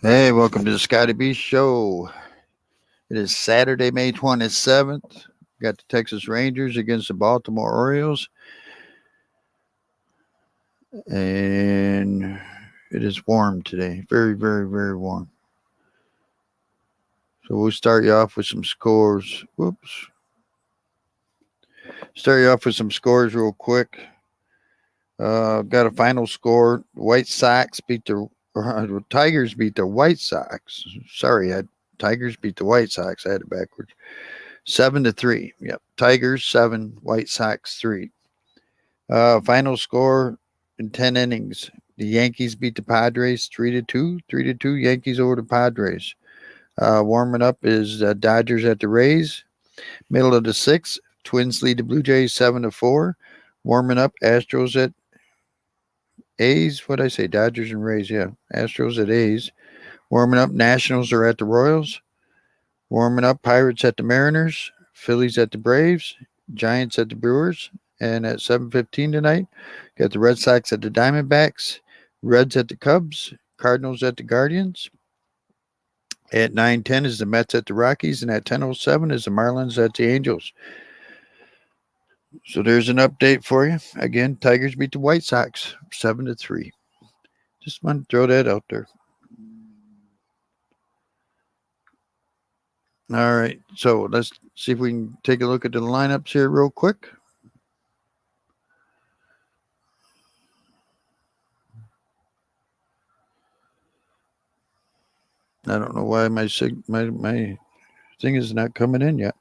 Hey, welcome to the Scotty B Show. It is Saturday, May 27th. Got the Texas Rangers against the Baltimore Orioles, and it is warm today. Very, very, very warm. So we'll start you off with some scores. Whoops. Start you off with some scores real quick. Got a final score. White Sox beat the Tigers beat the White Sox. Sorry, Tigers beat the White Sox. I had it backwards. 7-3. Yep. Tigers 7, White Sox 3. Final score in 10 innings. The Yankees beat the Padres 3-2. 3-2 Yankees over the Padres. Warming up is Dodgers at the Rays. Middle of the sixth, Twins lead the Blue Jays 7-4. Warming up, Astros at A's. What did I say? Dodgers and Rays. Yeah, Astros at A's. Warming up, Nationals are at the Royals. Warming up, Pirates at the Mariners. Phillies at the Braves. Giants at the Brewers. And at 7:15 tonight, got the Red Sox at the Diamondbacks, Reds at the Cubs, Cardinals at the Guardians. At 9:10 is the Mets at the Rockies, and at 10:07 is the Marlins at the Angels. So there's an update for you. Again, Tigers beat the White Sox 7-3. Just want to throw that out there. All right, so let's see if we can take a look at the lineups here real quick. I don't know why my thing is not coming in yet.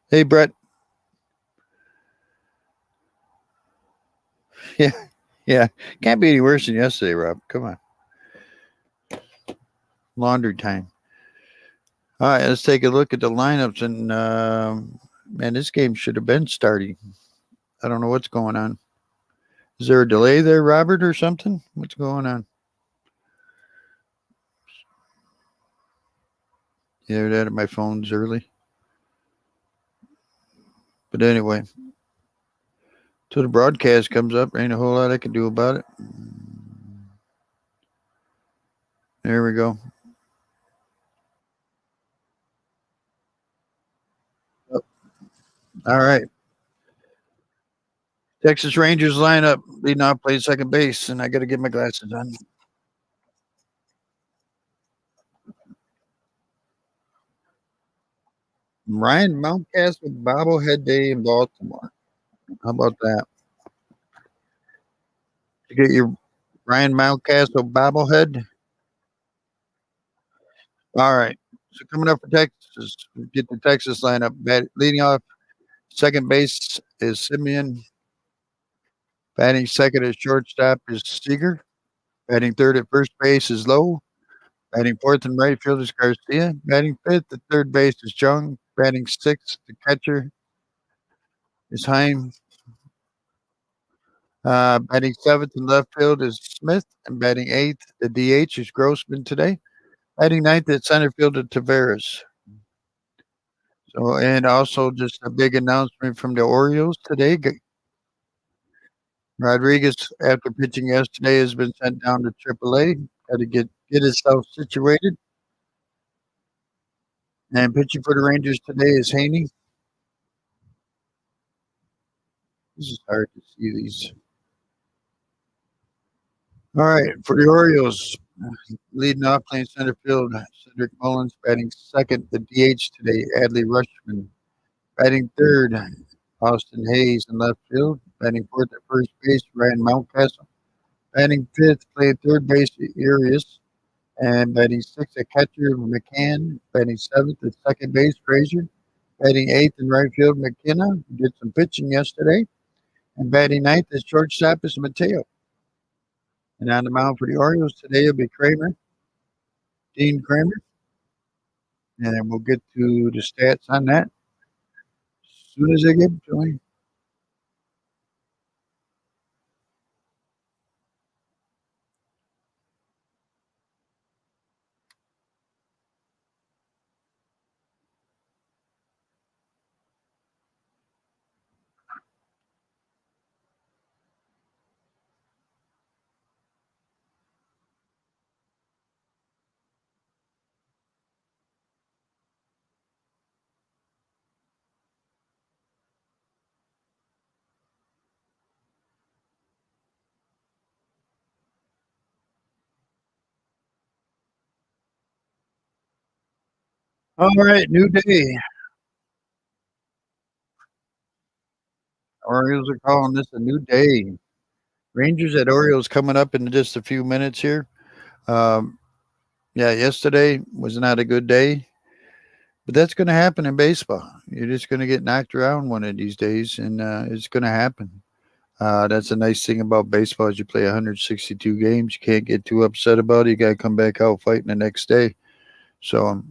Hey, Brett. Yeah, yeah. Can't be any worse than yesterday, Rob. Come on. Laundry time. All right, let's take a look at the lineups. And, man, this game should have been starting. I don't know what's going on. Is there a delay there, Robert, or something? What's going on? Yeah, that my phone's early. But anyway, till the broadcast comes up, ain't a whole lot I can do about it. There we go. All right. Texas Rangers lineup. Leading off, playing second base, and I got to get my glasses on. Ryan Mountcastle bobblehead day in Baltimore. How about that? You get your Ryan Mountcastle bobblehead. All right. So coming up for Texas, we get the Texas lineup. Leading off, second base is Simeon. Batting second at shortstop is Seager. Batting third at first base is Lowe. Batting fourth and right field is Garcia. Batting fifth at third base is Chung. Batting sixth, the catcher is Heim. Batting seventh in left field is Smith. And batting eighth, the DH is Grossman today. Batting ninth at center field is Tavares. So, and also just a big announcement from the Orioles today. Rodriguez, after pitching yesterday, has been sent down to AAA. Got to get himself situated. And pitching for the Rangers today is Haney. This is hard to see these. All right, for the Orioles, leading off playing center field, Cedric Mullins batting second, the DH today, Adley Rushman. Batting third, Austin Hayes in left field. Batting fourth at first base, Ryan Mountcastle. Batting fifth, playing third base, Arias. And batting sixth at catcher, McCann. Batting seventh at second base, Frazier. Batting eighth in right field, McKenna. Did some pitching yesterday. And batting ninth at shortstop is Mateo. And on the mound for the Orioles today will be Kramer, Dean Kramer. And then we'll get to the stats on that as soon as I get to me. All right, new day. Orioles are calling this a new day. Rangers at Orioles coming up in just a few minutes here. Um, yeah, yesterday was not a good day, but that's going to happen in baseball. You're just going to get knocked around one of these days, and it's going to happen. That's a nice thing about baseball is you play 162 games. You can't get too upset about it. You got to come back out fighting the next day. So,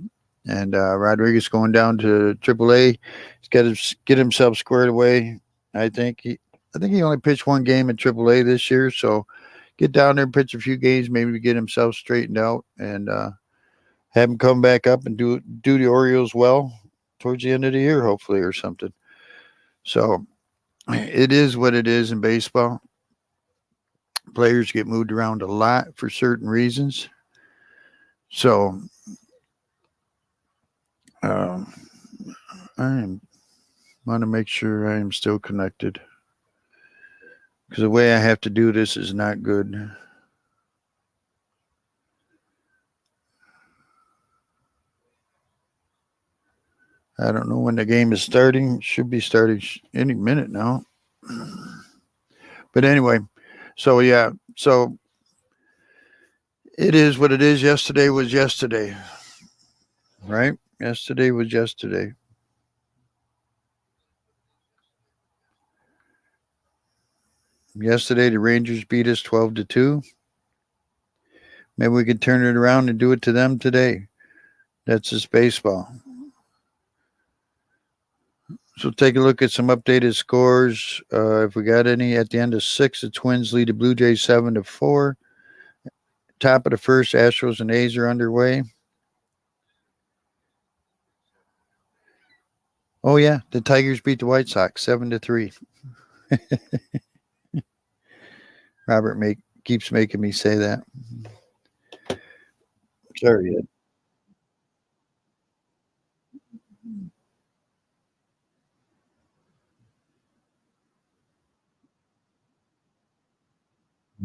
and Rodriguez going down to AAA. He's got to get himself squared away. I think he only pitched one game at AAA this year. So, get down there, pitch a few games, maybe get himself straightened out, and have him come back up and do the Orioles well towards the end of the year, hopefully, or something. So, it is what it is in baseball. Players get moved around a lot for certain reasons. So, um, I want to make sure I am still connected because the way I have to do this is not good. I don't know when the game is starting. Should be starting any minute now. But anyway, so yeah, so it is what it is. Yesterday was yesterday, right? Yesterday was yesterday. Yesterday the Rangers beat us 12-2. Maybe we could turn it around and do it to them today. That's just baseball. So take a look at some updated scores. If we got any at the end of six, the Twins lead the Blue Jays 7-4. Top of the first, Astros and A's are underway. Oh yeah, the Tigers beat the White Sox 7-3. Robert keeps making me say that. Sorry, Ed.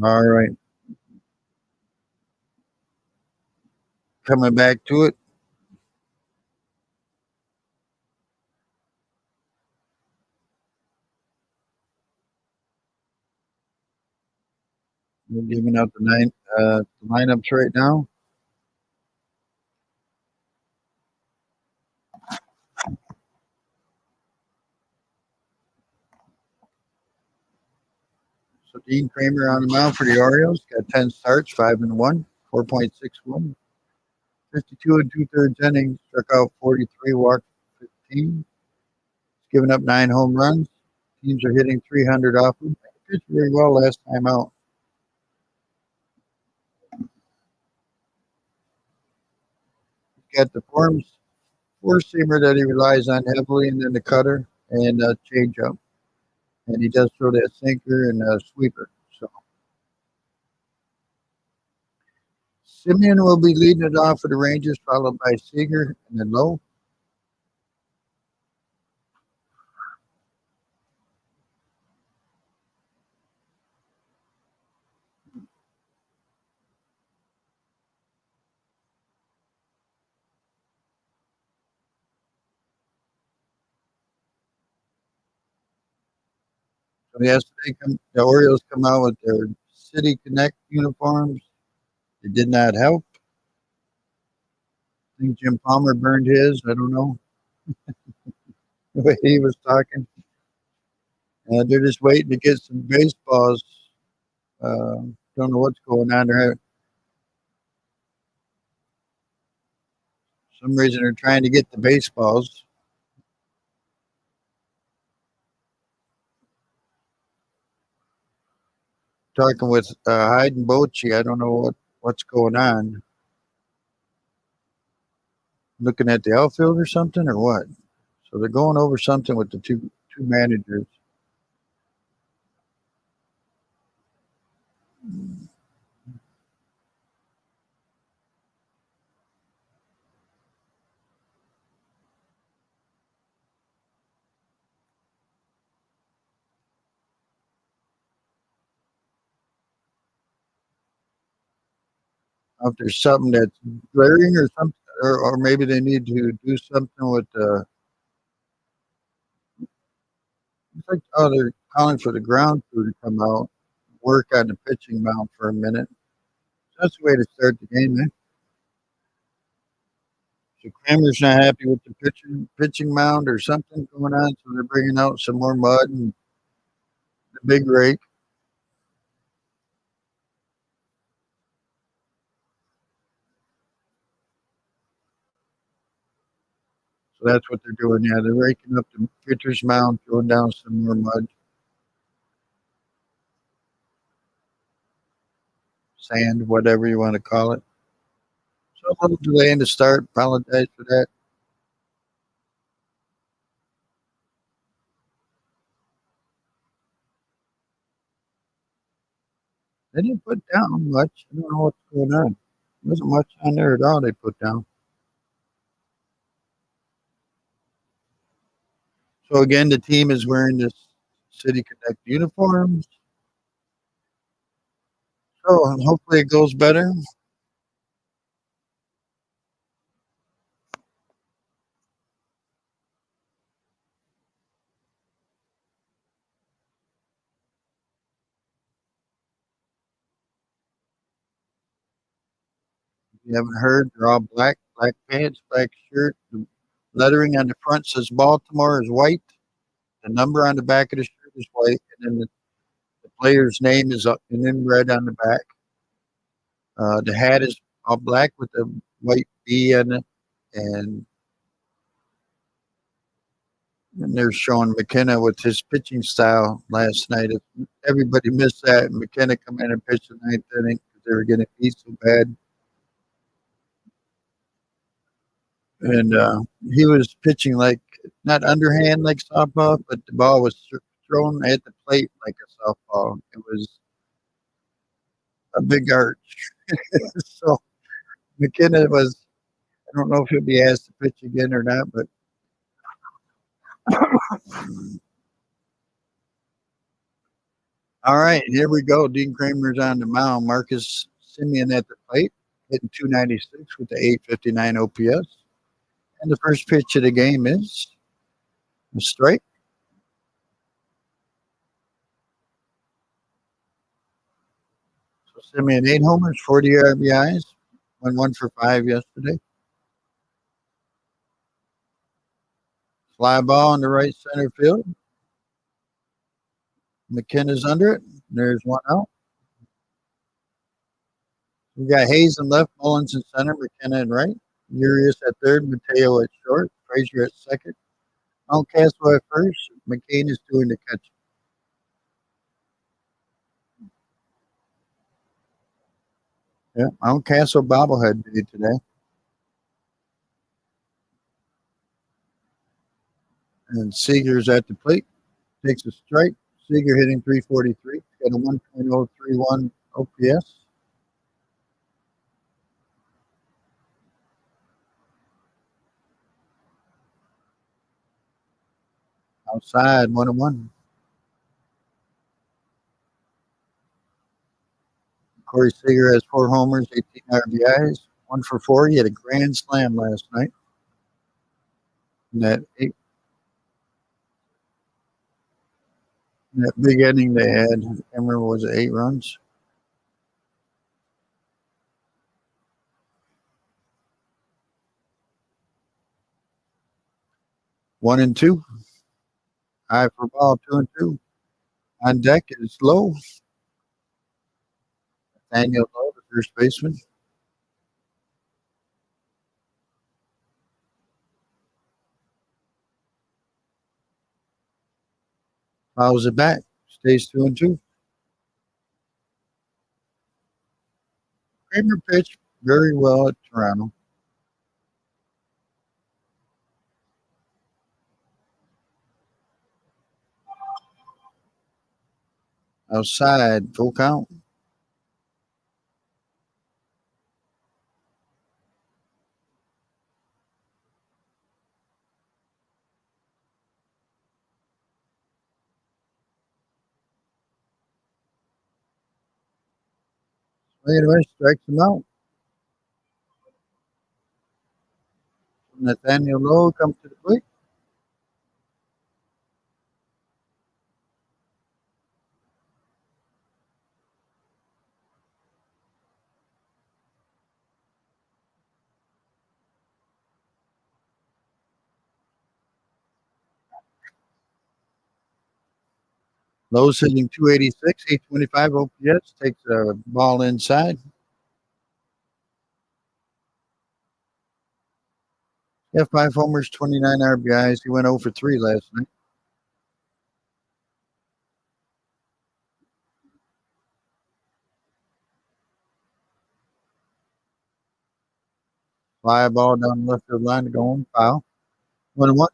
All right, coming back to it. We're giving out the lineups right now. So Dean Kramer on the mound for the Orioles got 10 starts, 5-1, 4.61, 52 and two thirds innings, struck out 43, walked 15, given up 9 home runs. Teams are hitting 300 off him. He pitched very well last time out. He's got the four seamer that he relies on heavily, and then the cutter and changeup. And he does throw that sinker and sweeper. So Simeon will be leading it off for the Rangers, followed by Seager and then Lowe. So yesterday, the Orioles come out with their City Connect uniforms. It did not help. I think Jim Palmer burned his. I don't know the way he was talking. They're just waiting to get some baseballs. Don't know what's going on there. For some reason they're trying to get the baseballs. Talking with Hyde and Bochy. I don't know what's going on. Looking at the outfield or something or what? So they're going over something with the two managers. If there's something that's glaring or something, or maybe they need to do something with it's like, oh, they're calling for the ground crew to come out, work on the pitching mound for a minute. That's the way to start the game, man. So Kramer's not happy with the pitching mound or something going on, so they're bringing out some more mud and the big rake. So that's what they're doing. Yeah, they're raking up the pitcher's mound, throwing down some more mud, sand, whatever you want to call it. So a little delay in the start. Apologize for that. They didn't put down much. I don't know what's going on. There wasn't much on there at all they put down. So again, the team is wearing this City Connect uniforms. So hopefully it goes better. If you haven't heard, they're all black, black pants, black shirt. The lettering on the front says Baltimore is white. The number on the back of the shirt is white, and then the player's name is up and in red on the back. The hat is all black with a white B in it, and they're showing McKenna with his pitching style last night. Everybody missed that. McKenna come in and pitched the ninth inning because they were getting beat so bad. And he was pitching like not underhand like softball, but the ball was thrown at the plate like a softball. It was a big arch. So McKenna was, I don't know if he'll be asked to pitch again or not, but all right, here we go. Dean Kramer's on the mound. Marcus Simeon at the plate, hitting 296 with the 859 OPS. And the first pitch of the game is a strike. So Simeon 8 homers, 40 RBIs, went 1 for 5 yesterday. Fly ball in the right center field. McKenna's under it. There's one out. We got Hayes in left, Mullins in center, McKenna in right. Urias at third, Mateo at short, Frazier at second. Mountcastle at first. McCain is doing the catch. Yeah, Mountcastle bobblehead day today. And Seager's at the plate. Takes a strike. Seager hitting 343. Got a 1.031 OPS. Outside, 1-1. Corey Seager has 4 homers, 18 RBIs, 1 for 4. He had a grand slam last night. In that big inning they had, I can't remember, was it 8 runs? One and two. Eye for ball, 2-2. On deck is Lowe. Daniel Lowe, the first baseman. Fouls it back. Stays 2-2. Kramer pitched very well at Toronto. Outside, full count. Anyway, strikes him out. Nathaniel Lowe comes to the plate. Lowe's hitting 286, 825 OPS. Takes a ball inside. Yeah, 5 homers, 29 RBIs. He went 0 for 3 last night. Fly ball down the left field line to go home. Foul. 1-1.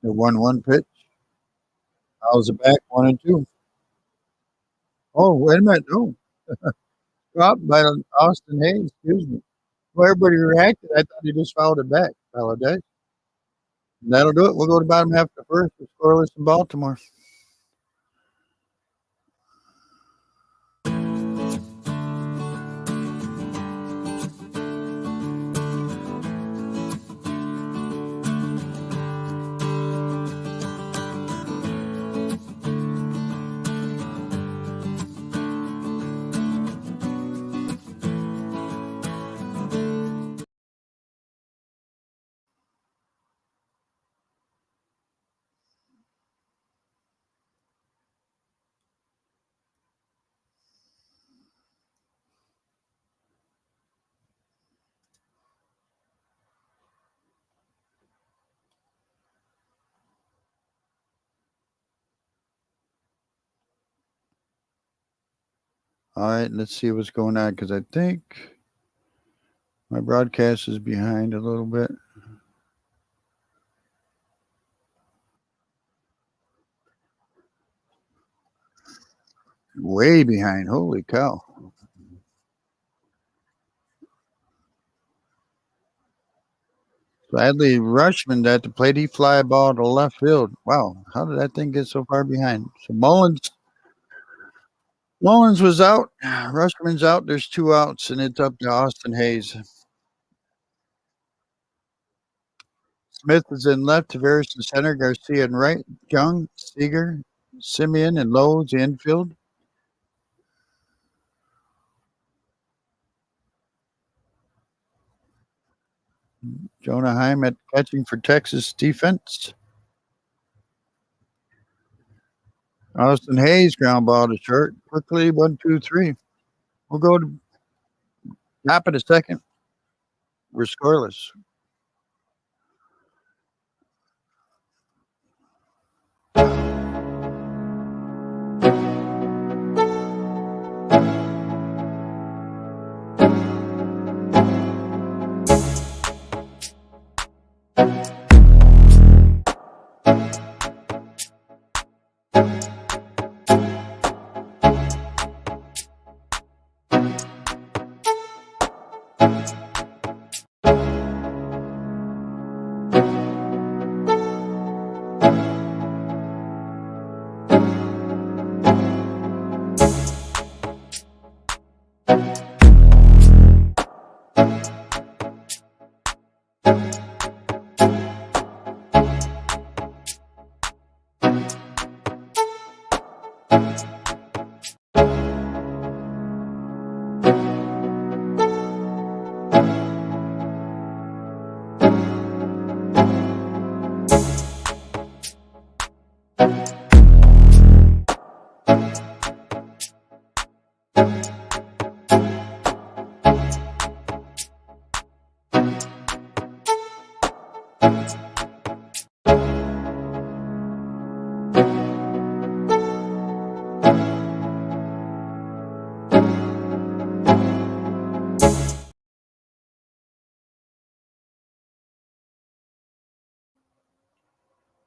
The 1-1 pitch. Fouls it back. 1-2. Oh, wait a minute. No. Dropped by Austin Hayes. Excuse me. Well, everybody reacted. I thought he just fouled it back. Apologize. And that'll do it. We'll go to bottom half of the first. We're scoreless in Baltimore. All right, let's see what's going on because I think my broadcast is behind a little bit. Way behind. Holy cow. Sadly, Rushman at the plate, he fly ball to left field. Wow, how did that thing get so far behind? So Mullins was out. Rushman's out. There's 2 outs, and it's up to Austin Hayes. Smith is in left, Tavares in center, Garcia in right, Young, Seager, Simeon, and Lowe's infield. Jonah Heim at catching for Texas defense. Austin Hayes ground ball to short. Quickly, 1-2-3. We'll go to top of the second. We're scoreless.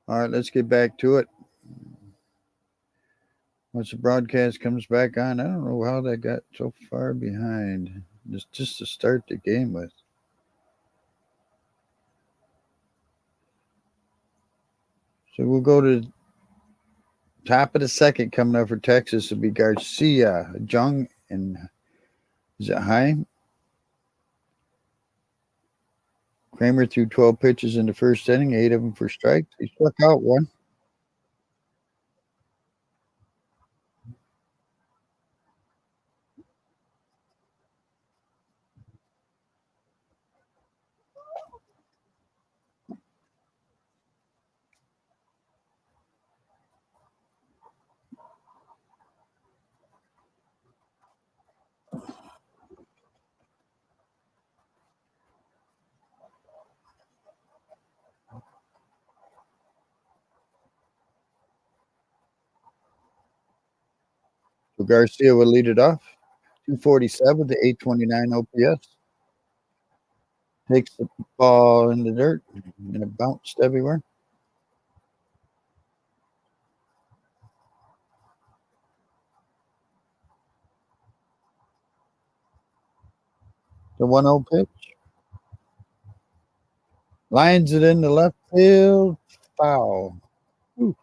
All right, let's get back to it. Once the broadcast comes back on, I don't know how that got so far behind. Just to start the game with. So we'll go to top of the second coming up for Texas. Will be Garcia, Jung, and Zaheim. Kramer threw 12 pitches in the first inning, 8 of them for strikes. He struck out one. So Garcia will lead it off. 247 to 829 OPS. Takes the ball in the dirt and it bounced everywhere. The 1-0 pitch. Lines it in the left field. Foul. Ooh.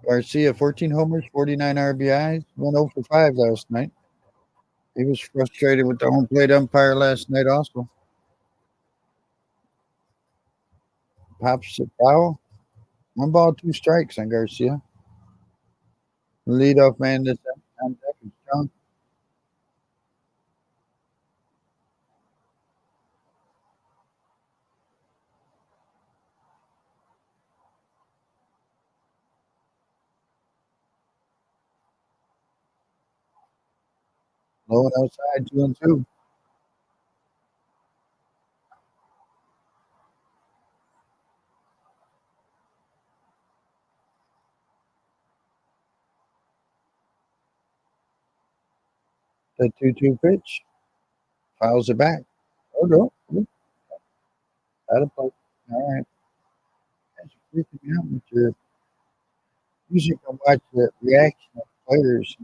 Garcia, 14 homers, 49 RBIs, went 0 for 5 last night. He was frustrated with the home plate umpire last night also. Pops it foul. 1 ball, 2 strikes on Garcia. Leadoff man this on deck is John. Low and outside, 2-2. The 2-2 pitch. Fouls it back. Oh, no. Out of play. All right. That's freaking me out with your music and watch the reaction of players.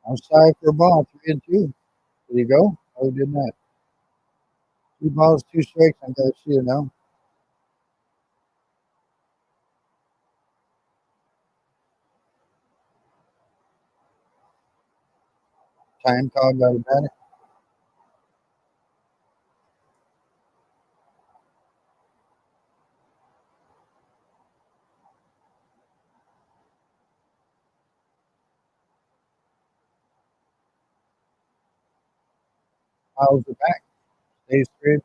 Outside for a ball, 3-2. Did he go? Oh, he did not. 2 balls, 2 strikes on Garcia now. Time called by the batter. Fouls it back. Stays 3-2.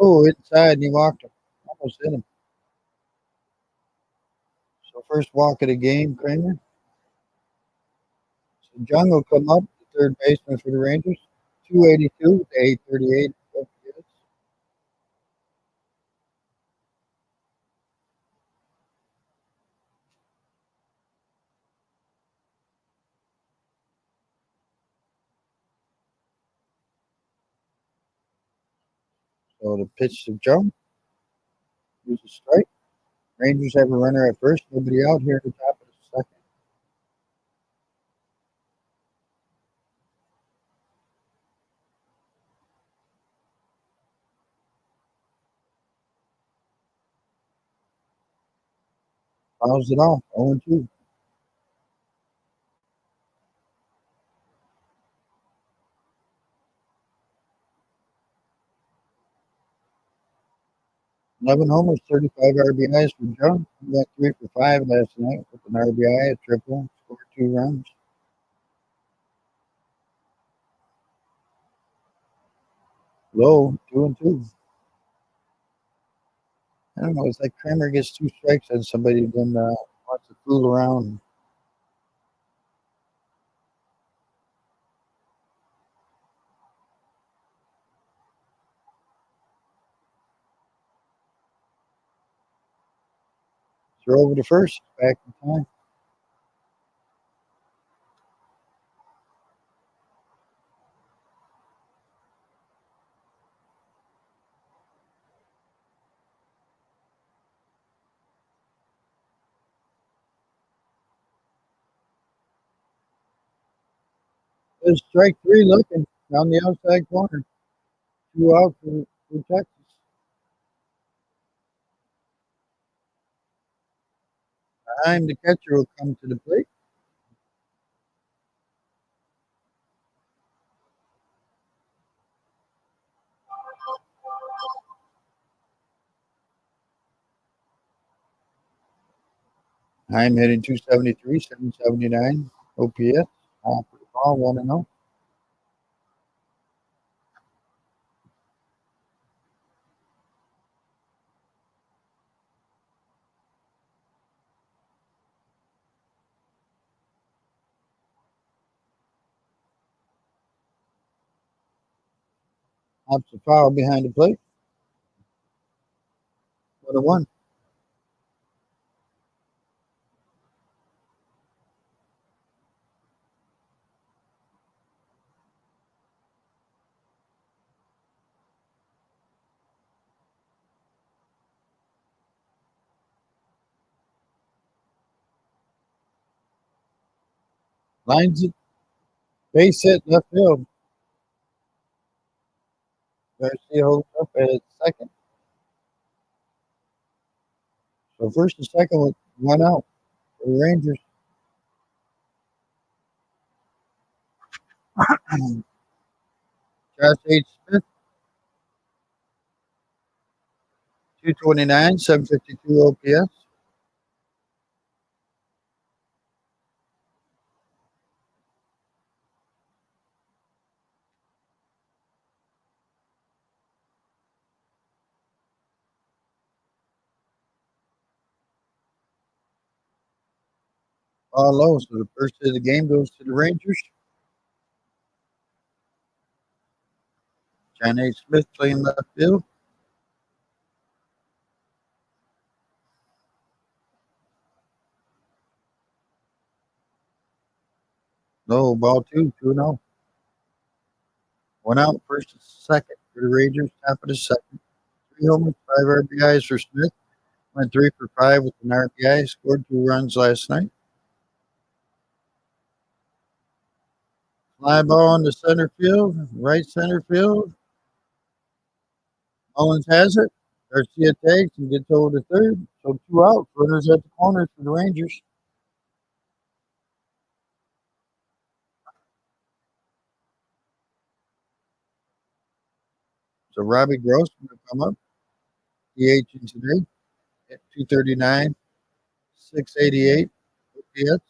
Oh, inside, and he walked him. Almost hit him. So first walk of the game, Kramer. So Jung will come up, the third baseman for the Rangers. 282 to 838. So the pitch to Jung. Here's a strike. Rangers have a runner at first. Nobody out here at the top of the second. Fouls it off. 0-2. 11 homers, 35 RBIs for Jung. He got 3 for 5 last night with an RBI, a triple, scored 2 runs. Low, 2-2. I don't know. It's like Kramer gets 2 strikes and somebody then wants to fool around. Throw over to first. Back in time. There's strike 3 looking down the outside corner. 2 out for Texas. Time the catcher will come to the plate. I'm hitting 273, 779 OPS. Half for the ball, 1-0. Hops a foul behind the plate. 1-1. Lines it. Base hit left field. Garcia holds up at second. So first and second with 1 out for the Rangers. Josh H. Smith, 229, 752 OPS. All low. So the first hit of the game goes to the Rangers. John H. Smith playing left field. No, ball 2-0. 1 out, first and second for the Rangers. Top of the second. 3 homers, 5 RBIs for Smith. Went 3 for 5 with an RBI. Scored 2 runs last night. Fly ball into center field, right center field. Mullins has it. Garcia takes and gets over to third. So 2 out. Runners at the corners for the Rangers. So Robbie Grossman will come up. DH in today at 239, 688 OPS.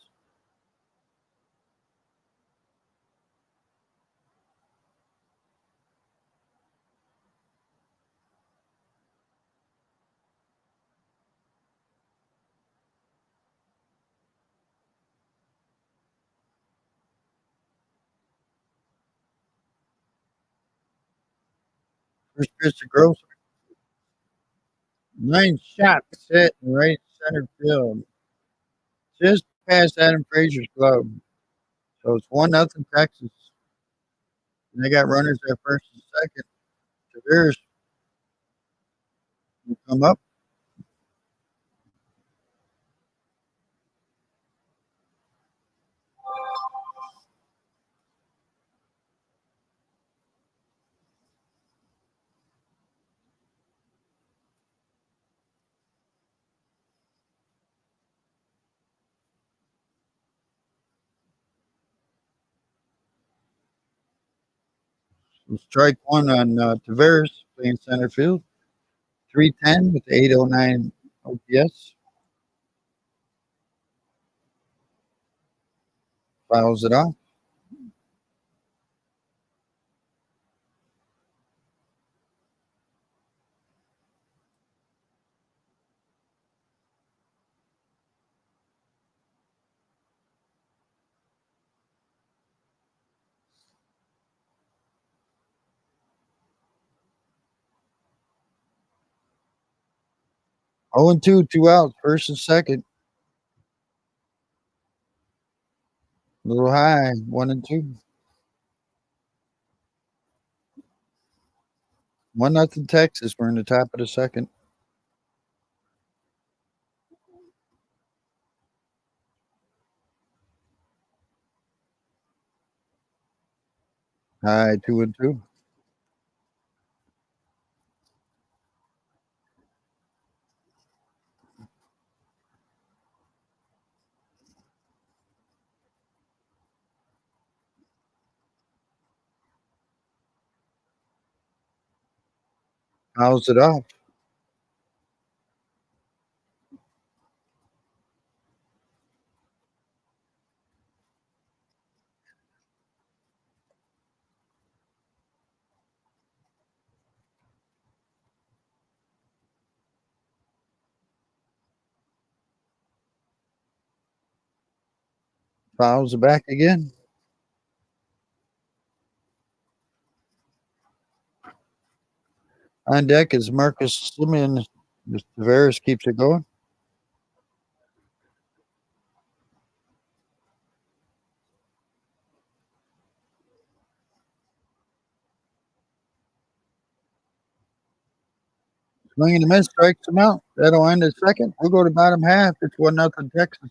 First pitch to Grossman. 9 shots hit in right center field. Just past Adam Frazier's glove. So it's 1-0 Texas. And they got runners at first and second. Tavares will come up. Strike 1 on Tavares playing center field. 310 with 809 OPS. Fouls it off. 0-2, 2 outs, first and second. A little high, 1-2. 1-0 Texas. We're in the top of the second. High, 2-2. Fouls it off. Fouls it back again. On deck is Marcus Simeon. Tavares keeps it going. Swing and a miss, strikes him out. That'll end the second. We'll go to bottom half. It's 1-0 Texas.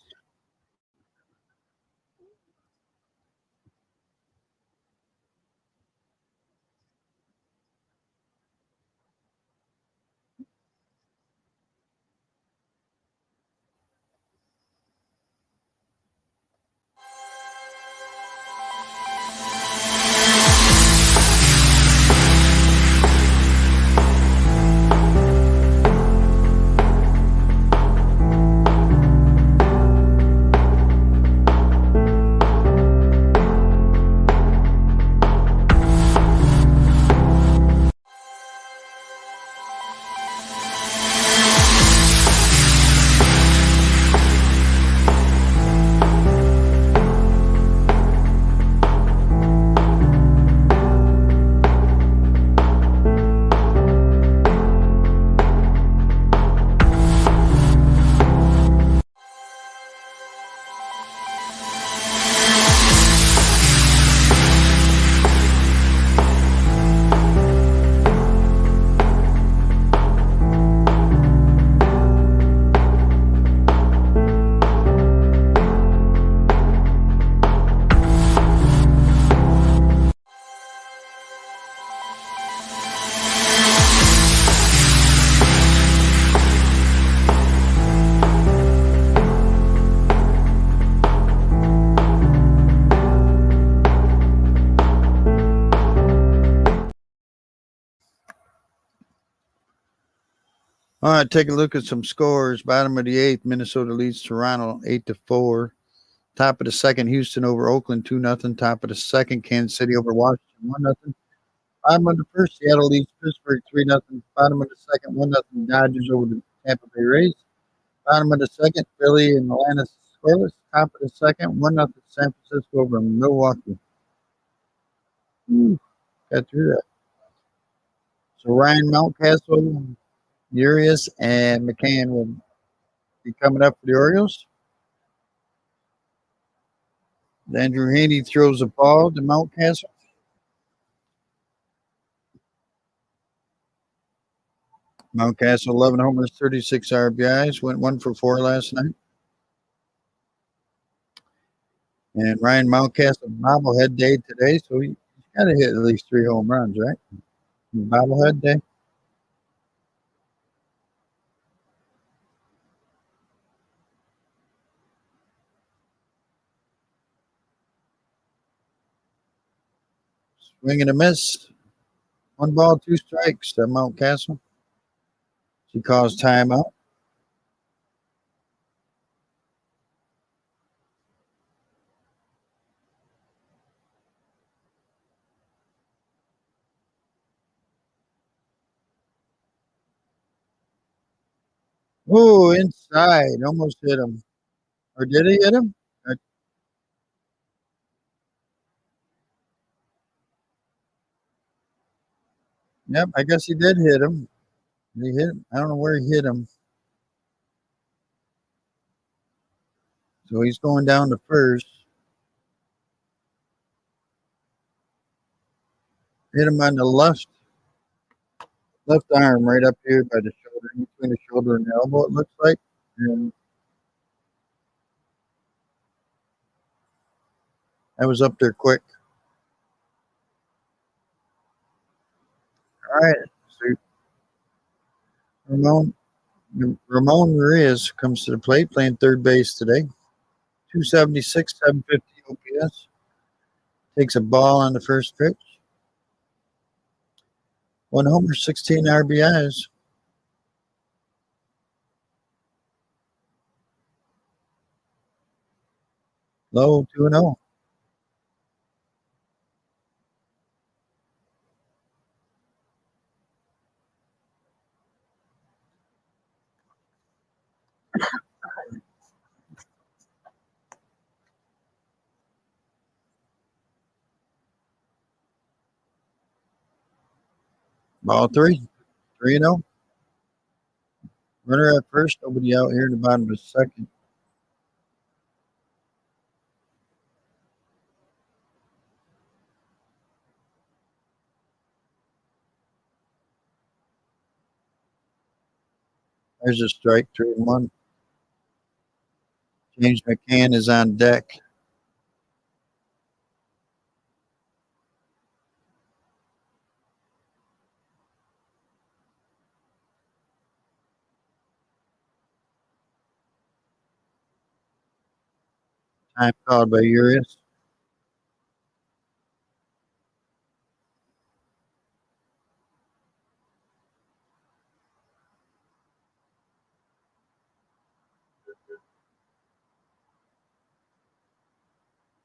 All right, take a look at some scores. Bottom of the eighth, Minnesota leads Toronto 8-4. Top of the second, Houston over Oakland 2-0. Top of the second, Kansas City over Washington 1-0. Bottom of the first, Seattle leads Pittsburgh 3-0. Bottom of the second, 1-0 Dodgers over the Tampa Bay Rays. Bottom of the second, Philly and Atlanta scoreless. Top of the second, 1-0 San Francisco over Milwaukee. Ooh, got through that. So Ryan Mountcastle, Urias, and McCann will be coming up for the Orioles. Andrew Haney throws a ball to Mountcastle. Mountcastle 11 homers, 36 RBIs, went 1-for-4 last night. And Ryan Mountcastle bobblehead day today, so he's got to hit at least 3 home runs, right? Bobblehead day. Swing and a miss. 1 ball, 2 strikes to Mountcastle. She calls timeout. Oh, inside. Almost hit him. Or did he hit him? Yep, I guess he did hit him. He hit him. I don't know where he hit him. So he's going down to first. Hit him on the left arm, right up here by the shoulder, between the shoulder and the elbow. It looks like, and I was up there quick. All right, so Ramon Ramon Ruiz comes to the plate, playing third base today. 276, 750 OPS. Takes a ball on the first pitch. 1 homer, 16 RBIs. Low 2-0. Ball 3-0. Runner at first, nobody out here in the bottom of the second. There's a strike, 3-1. James McCann is on deck. Time called by Urias.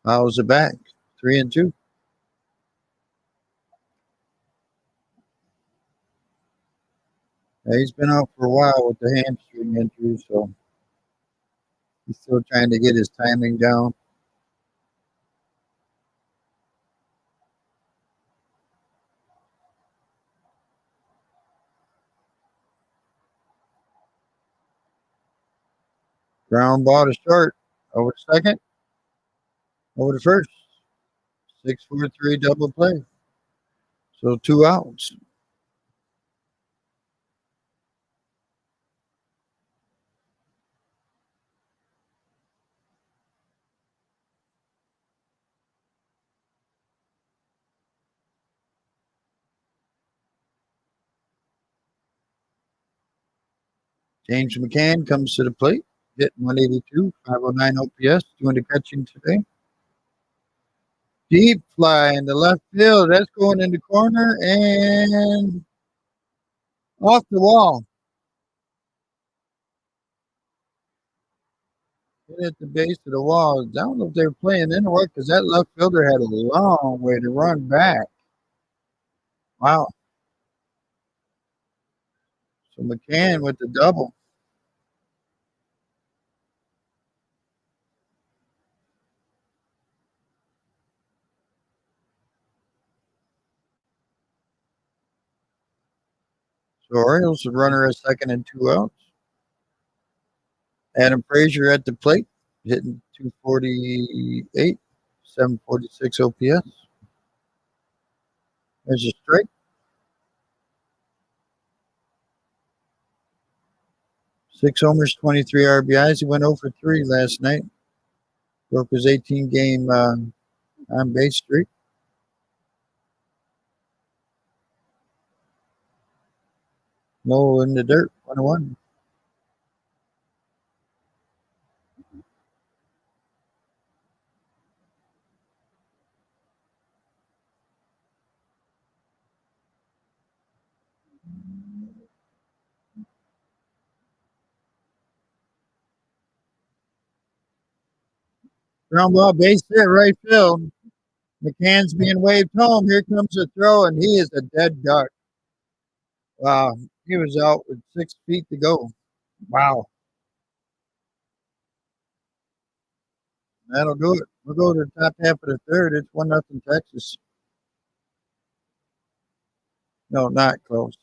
Fouls it back. 3-2. Yeah, he's been out for a while with the hamstring injury, so he's still trying to get his timing down. Ground ball to short. Over to second. Over to first. 6-4-3 double play. So 2 outs. James McCann comes to the plate. Hitting 182, 509 OPS. Doing the catching today. Deep fly in the left field. That's going in the corner and off the wall. Hit at the base of the wall. I don't know if they were playing in or what because that left fielder had a long way to run back. Wow. So McCann with the double. So Orioles would runner at second and 2 outs. Adam Frazier at the plate, hitting 248, 746 OPS. There's a strike. 6 homers, 23 RBIs. He went 0 for 3 last night. Broke his 18-game on base streak. No in the dirt, 1-1. Ground ball, base hit, right field. McCann's being waved home. Here comes the throw, and he is a dead duck. Wow. He was out with 6 feet to go. Wow. That'll do it. We'll go to the top half of the third. It's 1-0 Texas. No, not close.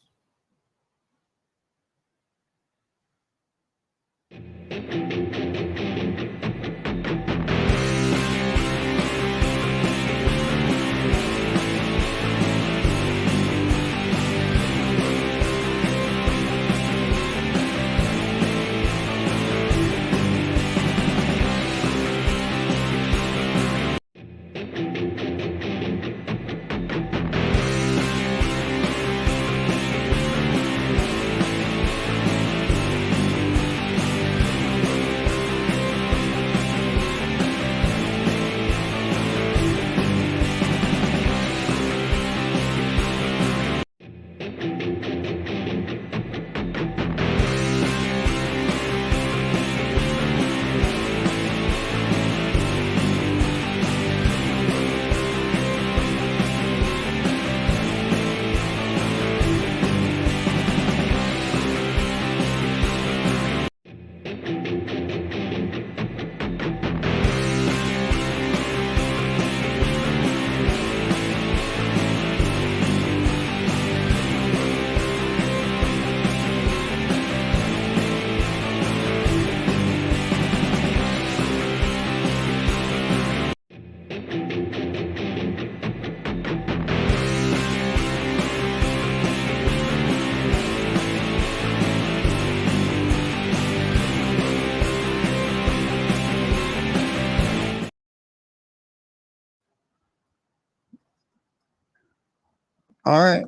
All right.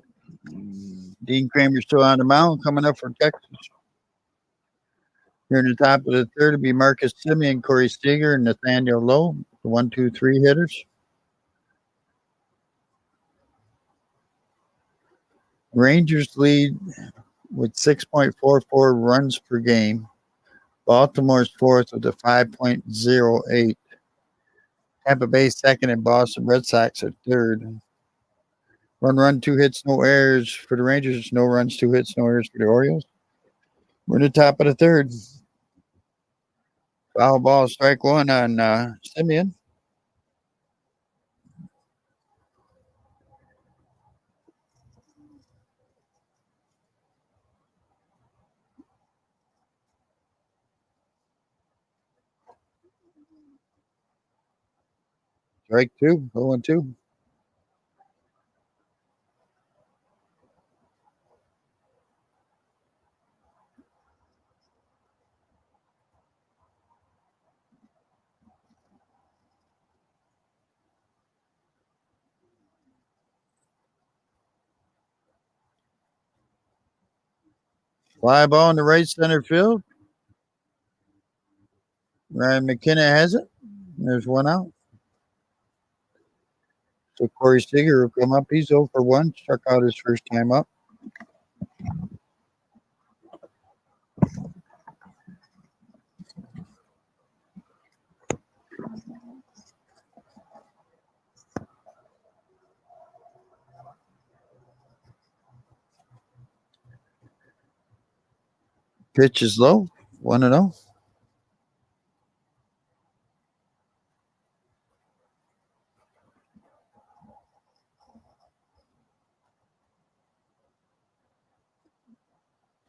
Dean Kramer's still on the mound. Coming up for Texas. Here in the top of the third will be Marcus Simeon, Corey Steger, and Nathaniel Lowe, the 1, 2, 3 hitters. Rangers lead with 6.44 runs per game. Baltimore's fourth with a 5.08. Tampa Bay second, and Boston Red Sox are third. Run, 2 hits, no errors for the Rangers. No runs, 2 hits, no errors for the Orioles. We're in the top of the third. Foul ball, strike one on Simeon. Strike two, 0-2. Fly ball in the right center field. Ryan McKenna has it. There's one out. So Corey Seager will come up. He's 0 for 1. Struck out his first time up. Pitch is low. 1-0.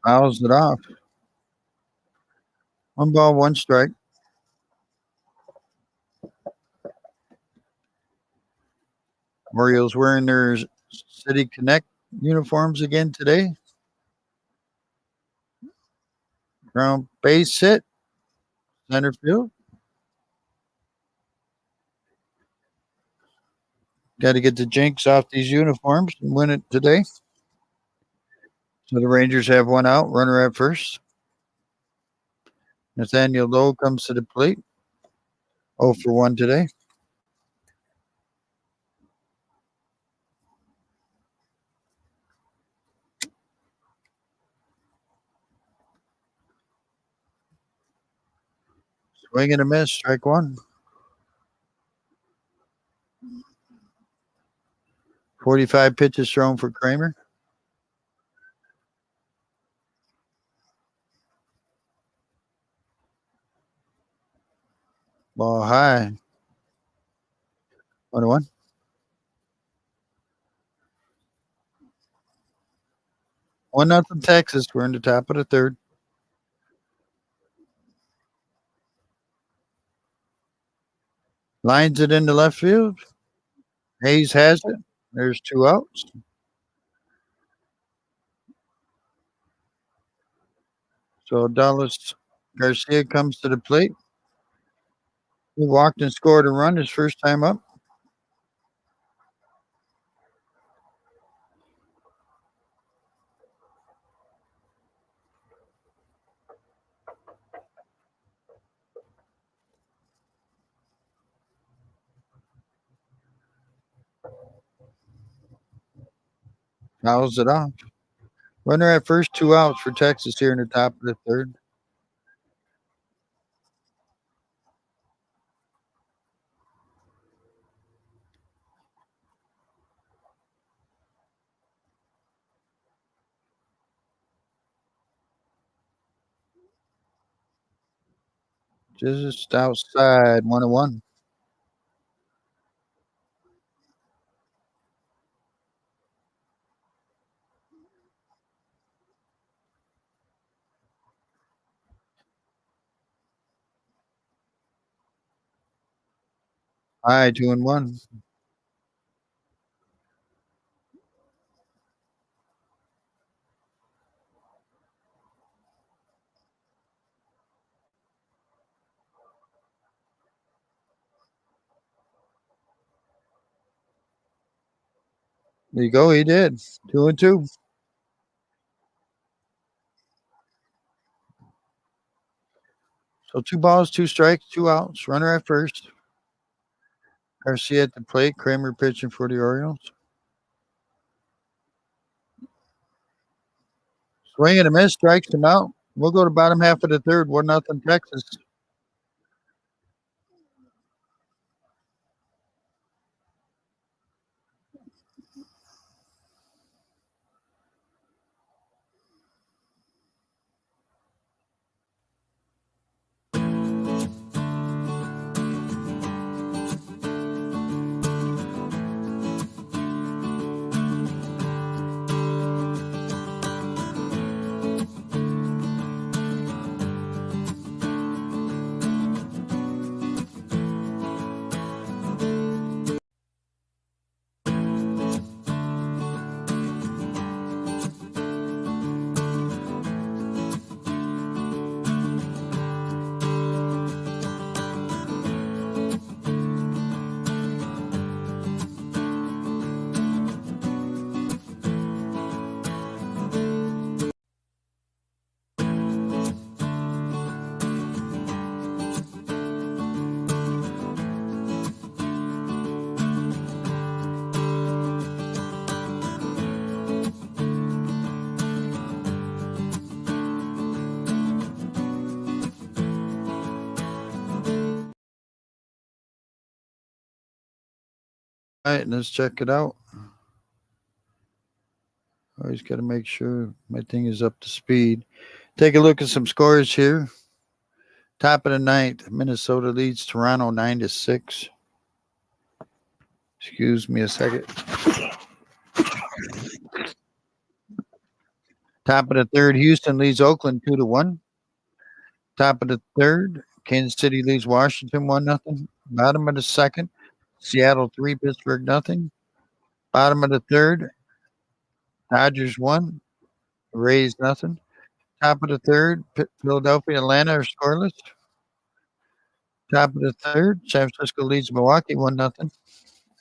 Fouls it off. 1 ball, 1 strike. Orioles wearing their City Connect uniforms again today. Ground base hit. Center field. Got to get the jinx off these uniforms and win it today. So the Rangers have one out. Runner at first. Nathaniel Lowe comes to the plate. 0 for 1 today. Swing and a miss. Strike one. 45 pitches thrown for Kramer. Ball high. 1-1. 1-0 Texas. We're in the top of the third. Lines it into left field. Hayes has it. There's 2 outs. So Dallas Garcia comes to the plate. He walked and scored a run his first time up. Fouls it off. Runner at first, 2 outs for Texas here in the top of the third. Just outside, 1-1. High, 2-1. There you go. He did 2-2. So 2 balls, 2 strikes, 2 outs. Runner at first. Garcia at the plate. Kramer pitching for the Orioles. Swing and a miss. Strikes him out. We'll go to bottom half of the third. 1-0 Texas. All right, let's check it out. Always got to make sure my thing is up to speed. Take a look at some scores here. Top of the ninth, Minnesota leads Toronto 9-6. Excuse me a second. Top of the third, Houston leads Oakland 2-1. Top of the third, Kansas City leads Washington 1-0. Bottom of the second, Seattle 3, Pittsburgh nothing. Bottom of the third, Dodgers 1, Rays nothing. Top of the third, Philadelphia, Atlanta are scoreless. Top of the third, San Francisco leads Milwaukee 1-0.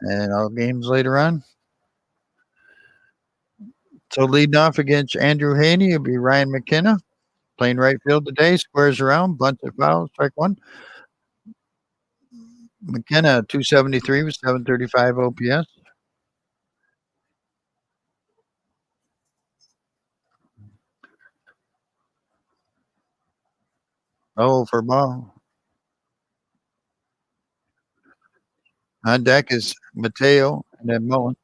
And all games later on. So leading off against Andrew Haney will be Ryan McKenna. Playing right field today, squares around, bunted foul, strike one. McKenna 273 with 735 OPS. Oh, for ball. On deck is Mateo and then Mullins.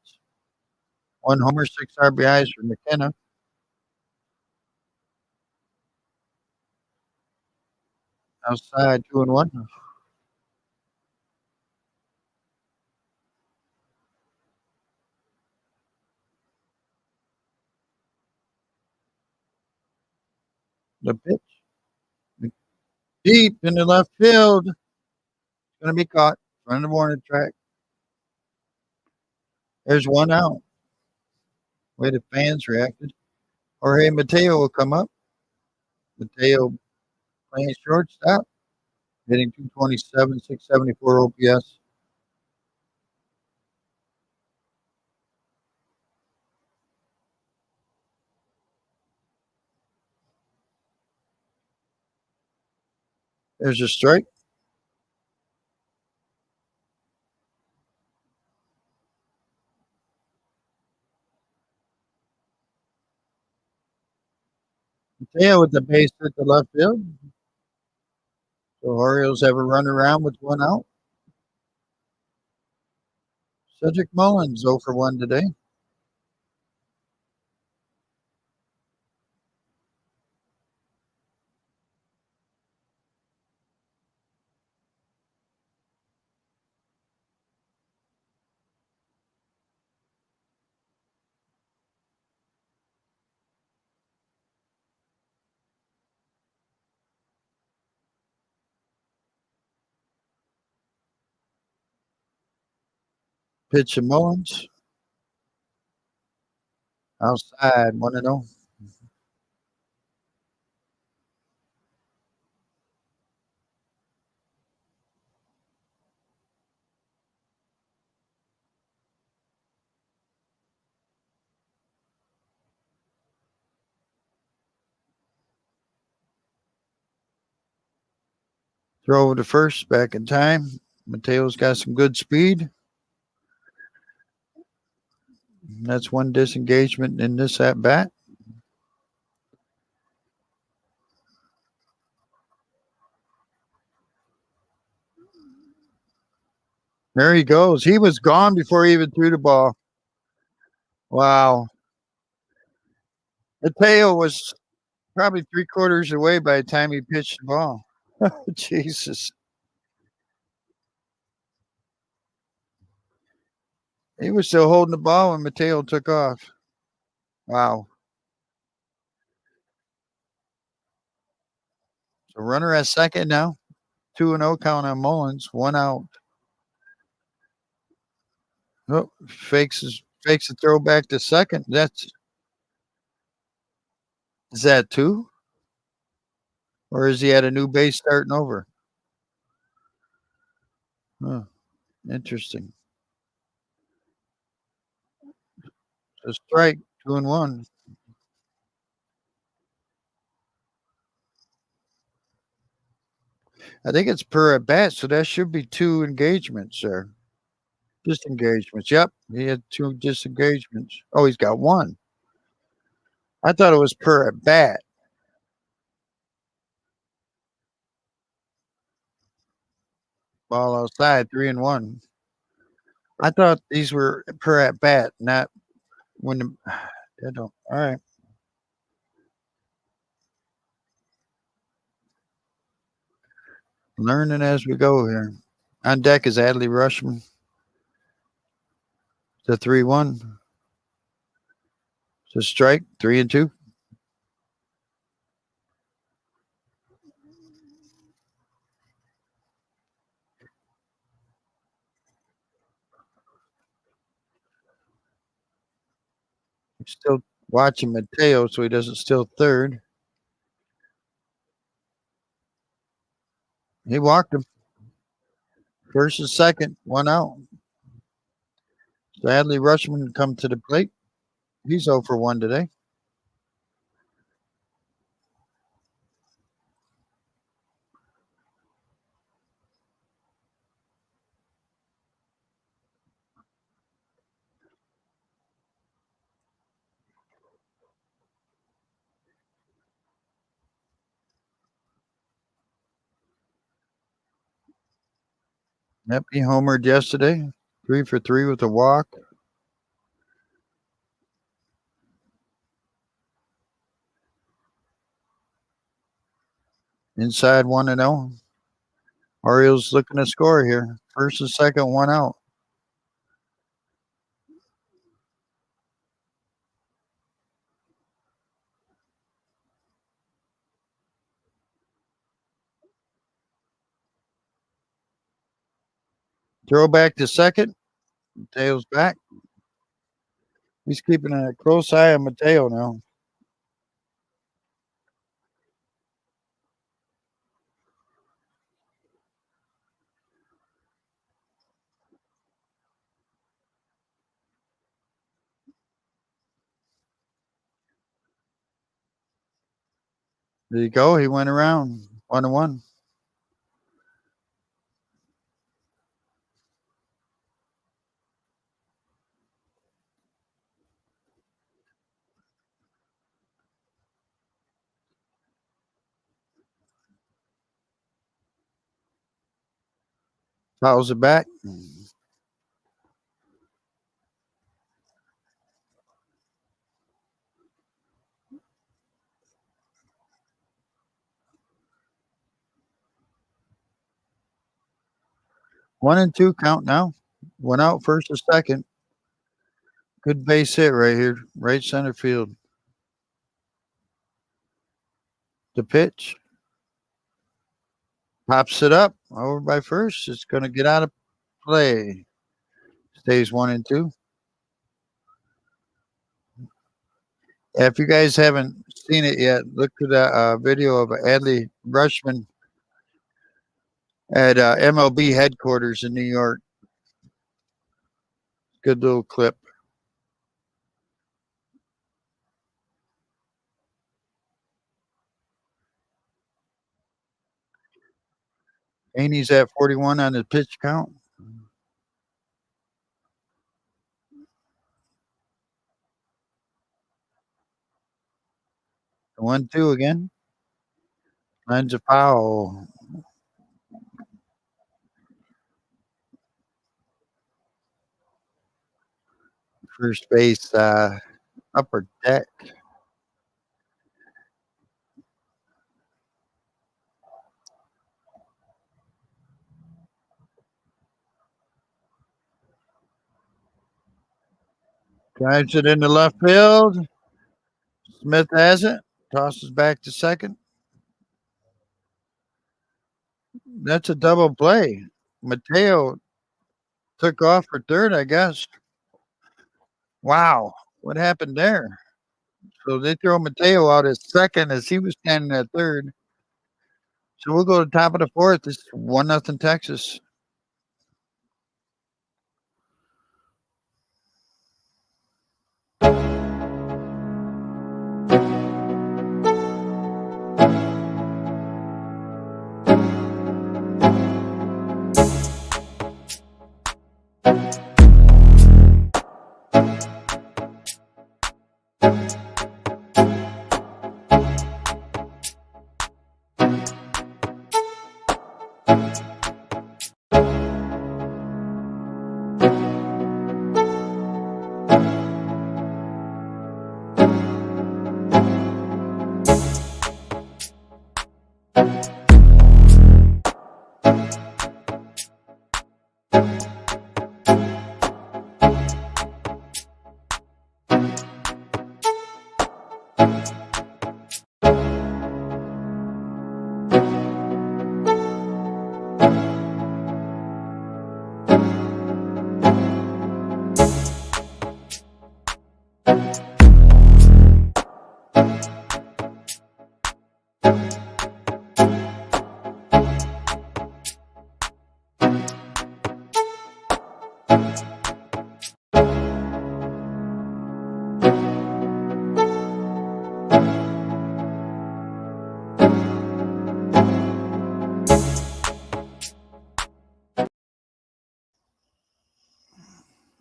1 homer, 6 RBIs for McKenna. Outside 2-1. The pitch deep in the left field. Going to be caught. Front of the warning track. There's 1 out. Way the fans reacted. Jorge Mateo will come up. Mateo playing shortstop. Hitting 227, 674 OPS. There's a strike. Mateo with the base hit the left field. So Orioles have a run around with 1 out. Cedric Mullins 0 for 1 today. Pitch to Mullins. Outside 1-0. Throw to first, back in time. Mateo's got some good speed. That's one disengagement in this at bat. There he goes. He was gone before he even threw the ball. Wow. Mateo was probably 3/4 away by the time he pitched the ball. Jesus. He was still holding the ball when Mateo took off. Wow. So runner at second now. 2-0 count on Mullins. One out. Oh, fakes a throw back to second. Is that two? Or is he at a new base starting over? Huh, interesting. So strike, 2-1. I think it's per at bat, so that should be two engagements there. Disengagements. Yep. He had two disengagements. Oh, he's got one. I thought it was per at bat. Ball outside, 3-1. I thought these were per at bat, not when the. I don't. All right. Learning as we go here. On deck is Adley Rushman. The 3-1. So strike, 3-2. Still watching Mateo so he doesn't steal third. He walked him. First and second, one out. So Adley Rushman come to the plate. He's 0 for 1 today. Yep, he homered yesterday. 3 for 3 with a walk. Inside 1-0. Orioles looking to score here. First and second, one out. Throw back to second. Mateo's back. He's keeping a close eye on Mateo now. There you go. He went around 1-1. Fouls it back. 1-2 count now. One out, first or second. Good base hit right here, right center field. The pitch pops it up over by first. It's going to get out of play. Stays 1-2. If you guys haven't seen it yet, look at the video of Adley Rushman at MLB headquarters in New York. Good little clip. Haney's at 41 on the pitch count. 1-2 again. Lines a foul. First base, upper deck. Drives it into left field. Smith has it. Tosses back to second. That's a double play. Mateo took off for third, I guess. Wow. What happened there? So they throw Mateo out at second as he was standing at third. So we'll go to top of the fourth. It's 1-0 Texas.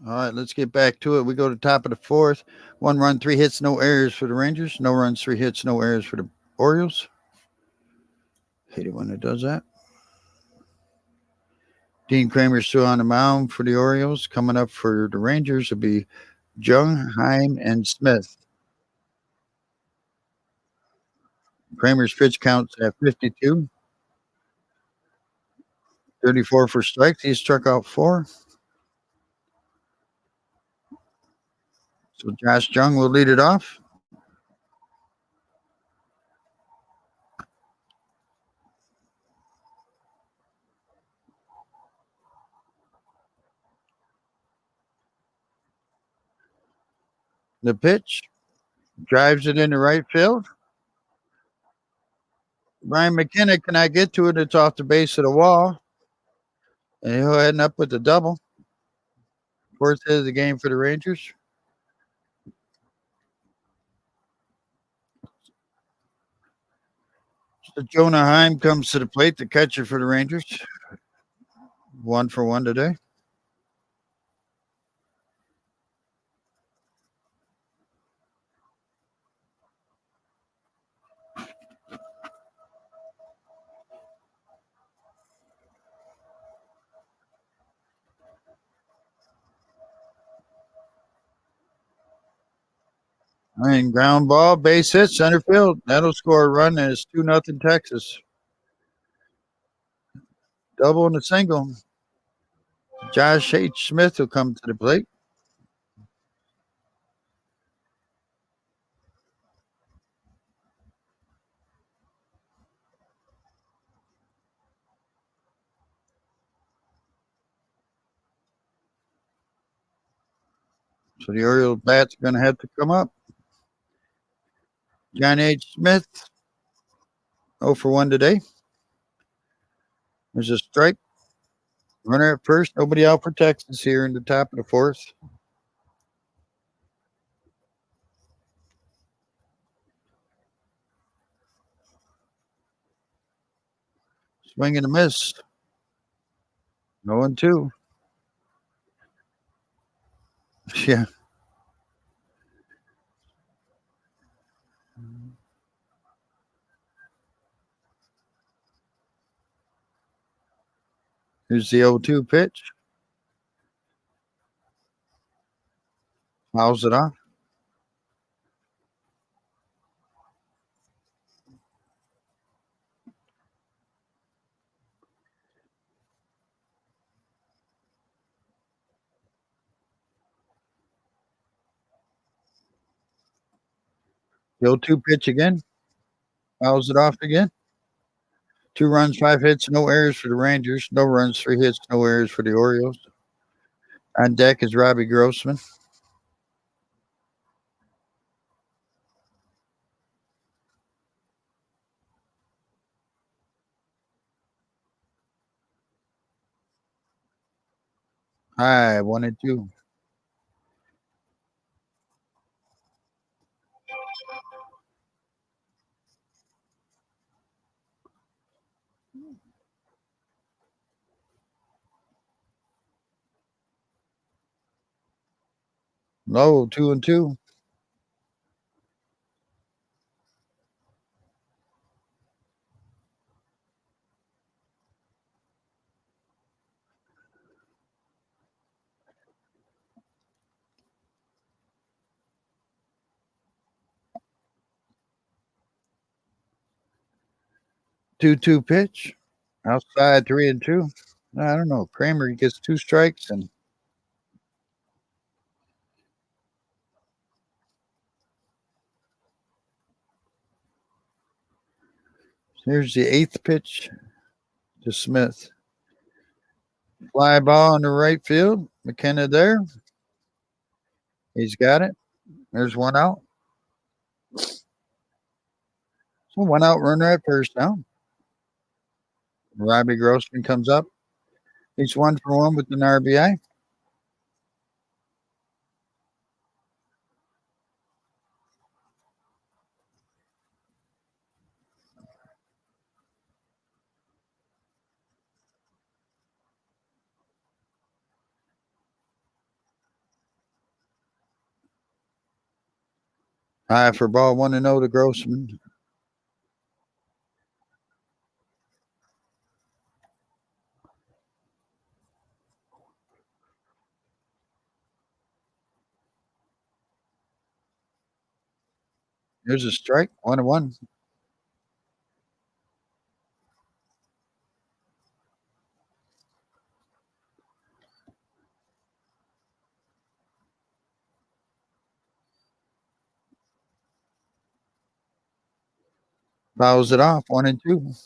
All right, let's get back to it. We go to top of the fourth. 1 run, 3 hits, no errors for the Rangers. No runs, 3 hits, no errors for the Orioles. Hate it when it does that. Dean Kramer's still on the mound for the Orioles. Coming up for the Rangers will be Jung, Heim, and Smith. Kramer's pitch counts at 52. 34 for strikes. He struck out 4. So Josh Jung will lead it off. The pitch drives it into right field. Brian McKenna cannot get to it. It's off the base of the wall. And he'll head up with the double. Fourth hit of the game for the Rangers. So Jonah Heim comes to the plate, the catcher for the Rangers. 1 for 1 today. And ground ball, base hit, center field. That'll score a run, and it's 2-0 Texas. Double and a single. Josh H. Smith will come to the plate. So the Orioles bats are going to have to come up. John H. Smith, 0 for 1 today. There's a strike. Runner at first. Nobody out for Texas here in the top of the fourth. Swing and a miss. 0-2. Yeah. Here's the 0-2 pitch. Fouls it off. The 0-2 pitch again. Fouls it off again. 2 runs, 5 hits, no errors for the Rangers. No runs, 3 hits, no errors for the Orioles. On deck is Robbie Grossman. High, 1-2. Low, 2-2. Two pitch. Outside, 3-2. I don't know. Kramer gets 2 strikes, and here's the 8th pitch to Smith. Fly ball in the right field. McKenna there. He's got it. There's 1 out. So 1 out, runner at first now. Robbie Grossman comes up. He's 1-for-1 with an RBI. High for ball, 1-0 to Grossman. There's a strike, 1-1. Fouls it off, 1-2.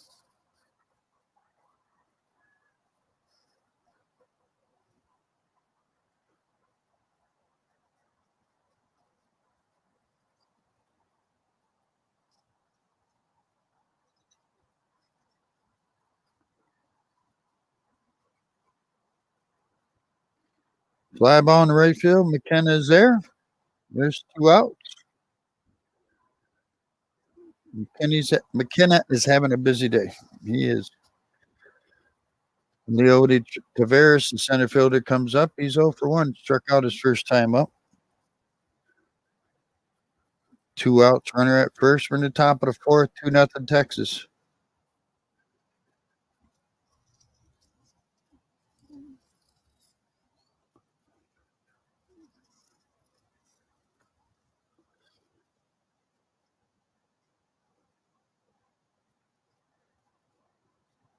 Fly ball in the right field. McKenna is there. There's 2 outs. McKenna is having a busy day. He is. Leody Taveras, the center fielder, comes up. He's 0-for-1. Struck out his first time up. 2 outs, runner at first. We're in the top of the 4th, 2-0 Texas.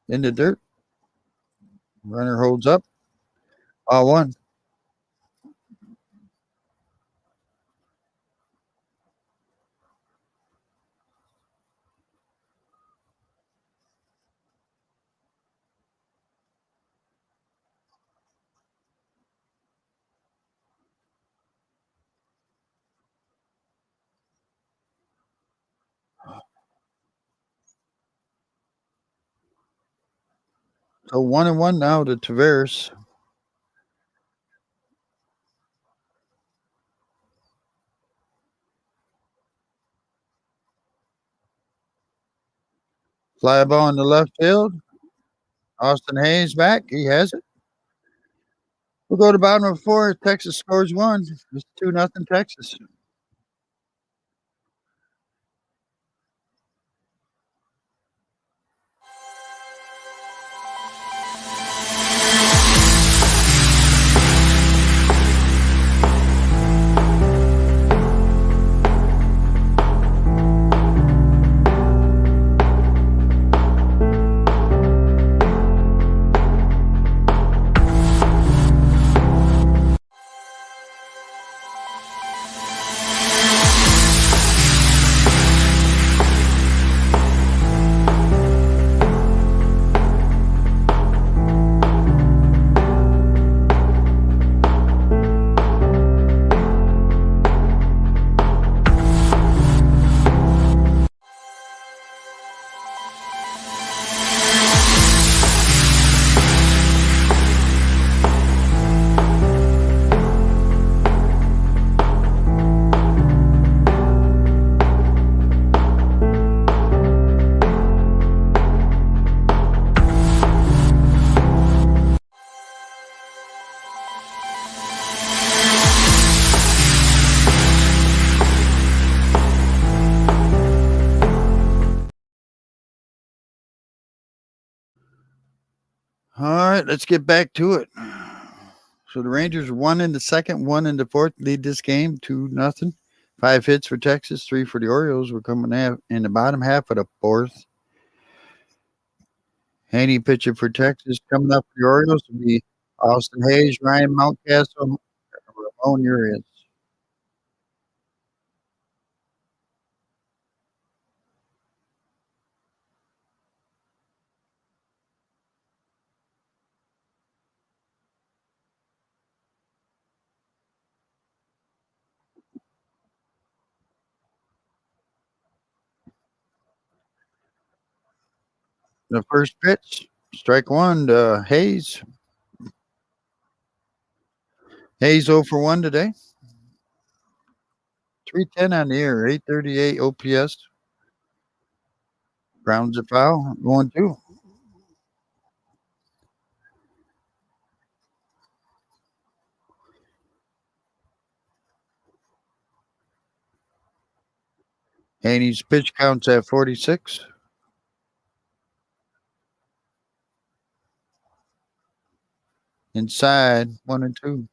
In the dirt. Runner holds up. All 1. So 1-1 now to Taveras. Fly ball in the left field. Austin Hayes back. He has it. We'll go to bottom of 4. Texas scores 1. It's 2-0 Texas. All right, let's get back to it. So the Rangers won in the second, one in the fourth, lead this game 2-0. 5 hits for Texas, 3 for the Orioles. We're coming in the bottom half of the fourth. Haney pitcher for Texas. Coming up for the Orioles will be Austin Hayes, Ryan Mountcastle, Ramon Urias. The first pitch, strike one to Hayes. Hayes 0 for 1 today. 310 on the air, 838 OPS. Grounds a foul, 1-2. Haney's pitch counts at 46. Inside, 1-2.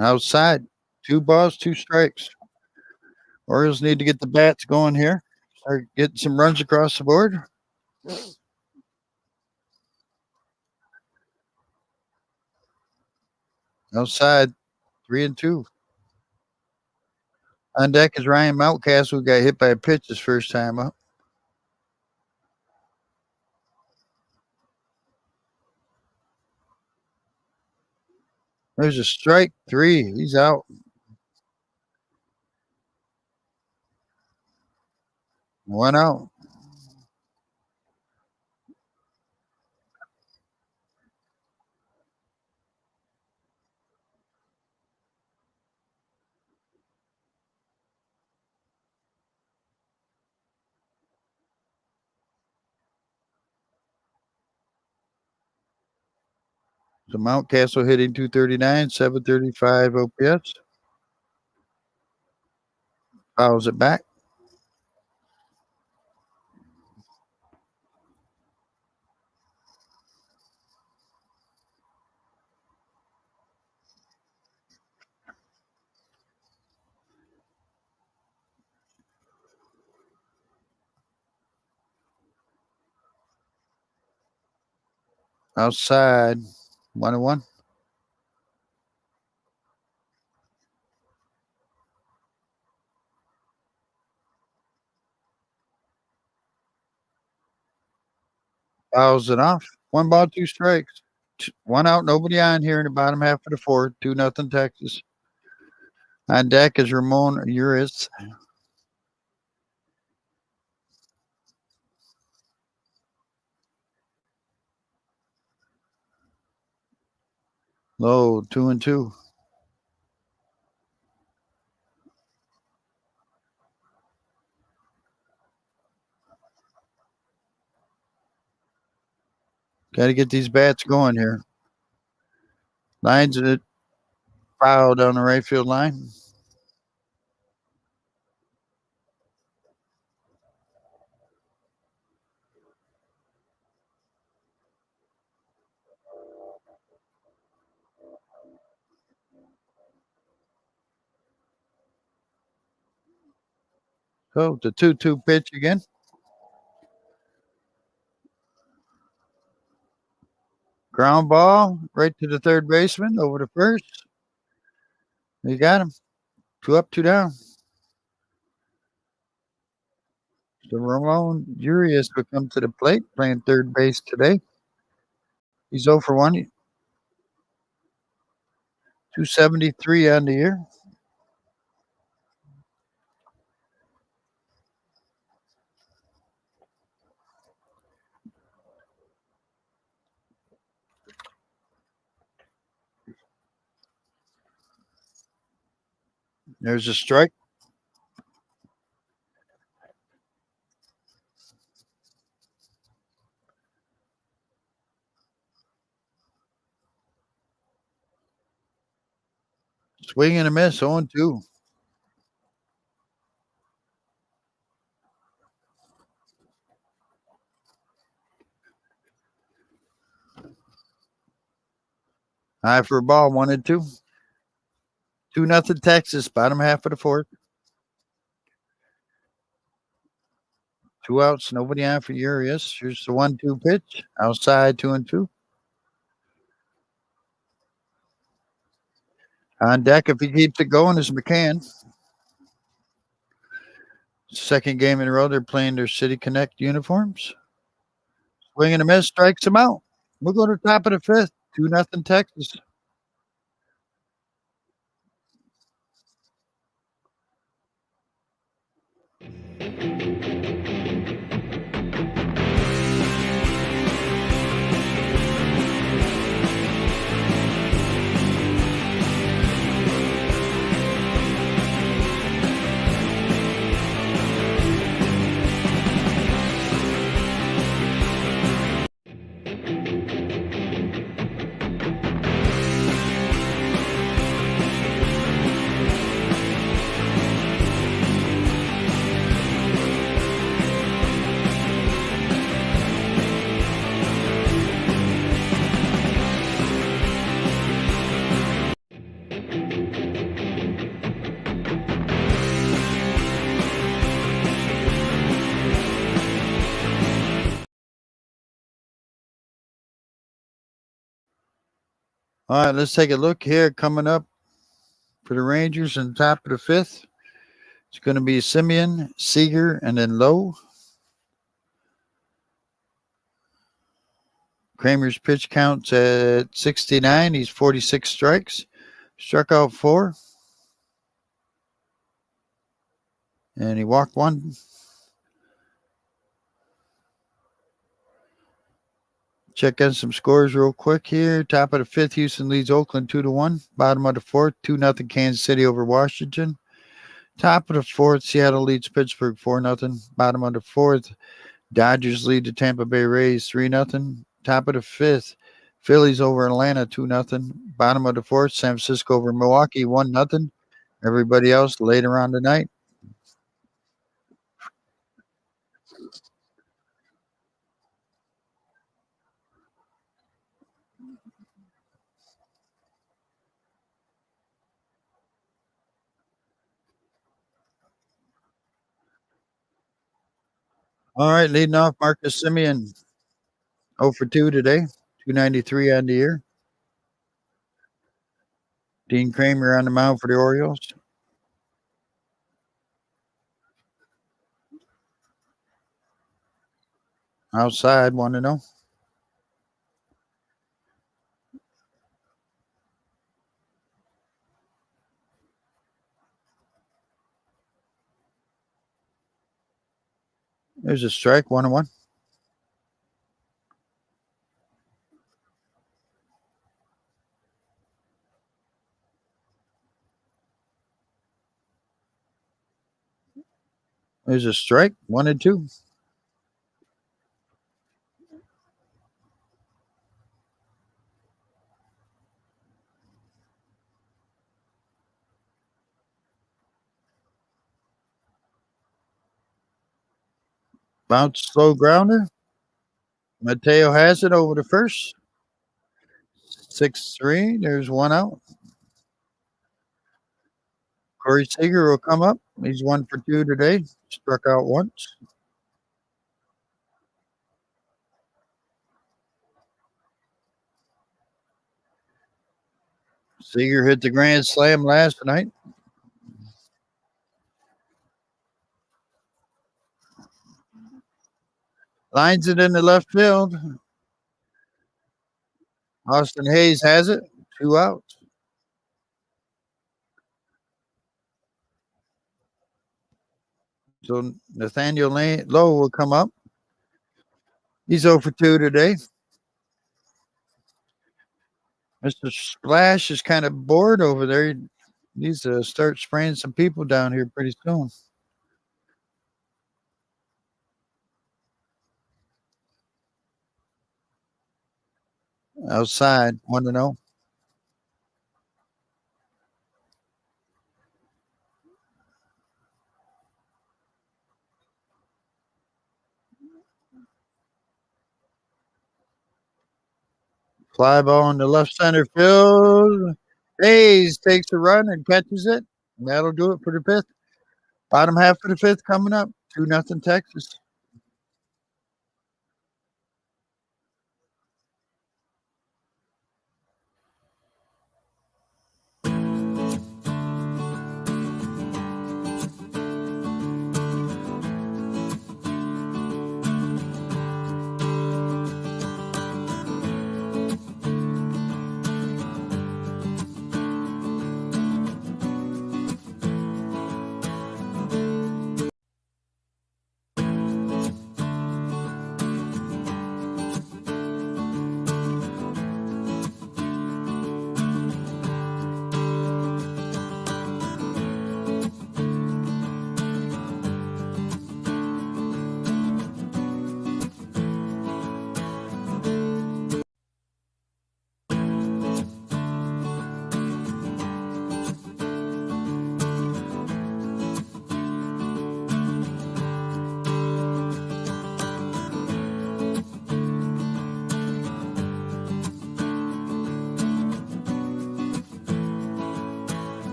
Outside, 2 balls, 2 strikes. Orioles need to get the bats going here. Start getting some runs across the board. Outside, 3-2. On deck is Ryan Mountcastle, who got hit by a pitch his first time up. There's a strike, 3. He's out. 1 out. So Mountcastle hitting 239, 735 OPS. Fouls it back. Outside, 1-1. Fouls it off. 1 ball, 2 strikes. 1 out, nobody on here in the bottom half of the fourth. 2-0 Texas. On deck is Ramon Urias. Low, 2-2. Got to get these bats going here. Lines it foul down the right field line. So the 2-2 pitch again. Ground ball right to the third baseman over to first. You got him. 2 up, 2 down. So Ramon Urias will come to the plate, playing third base today. He's 0 for 1. 273 on the year. There's a strike. Swing and a miss, 0-2. High for a ball, 1-2. 2-0 Texas, bottom half of the fourth. 2 outs, nobody on for Urias. Here's the 1-2 pitch. Outside, 2-2. On deck, if he keeps it going, is McCann. Second game in a row, they're playing their City Connect uniforms. Swing and a miss, strikes him out. We'll go to the top of the fifth. 2-0 Texas. All right, let's take a look here. Coming up for the Rangers in the top of the fifth, it's going to be Simeon, Seager, and then Lowe. Kramer's pitch counts at 69. He's 46 strikes. Struck out 4. And he walked 1. Check in some scores real quick here. Top of the fifth, Houston leads Oakland 2-1. Bottom of the fourth, 2-0 Kansas City over Washington. Top of the fourth, Seattle leads Pittsburgh 4-0. Bottom of the fourth, Dodgers lead the Tampa Bay Rays 3-0. Top of the fifth, Phillies over Atlanta 2-0. Bottom of the fourth, San Francisco over Milwaukee 1-0. Everybody else later on tonight. All right, leading off, Marcus Simeon 0 for 2 today, 293 on the year. Dean Kramer on the mound for the Orioles. Outside, 1-0. There's a strike, 1-1. There's a strike, 1-2. Bounce slow grounder. Mateo has it over the first. 6-3. There's one out. Corey Seager will come up. He's 1 for 2 today. Struck out once. Seager hit the grand slam last night. Lines it in the left field. Austin Hayes has it. 2 outs. So Nathaniel Lowe will come up. He's 0 for 2 today. Mr. Splash is kind of bored over there. He needs to start spraying some people down here pretty soon. Outside, 1-0. Fly ball in the left center field. Hayes takes a run and catches it. And that'll do it for the fifth. Bottom half of the fifth coming up. 2-0 Texas.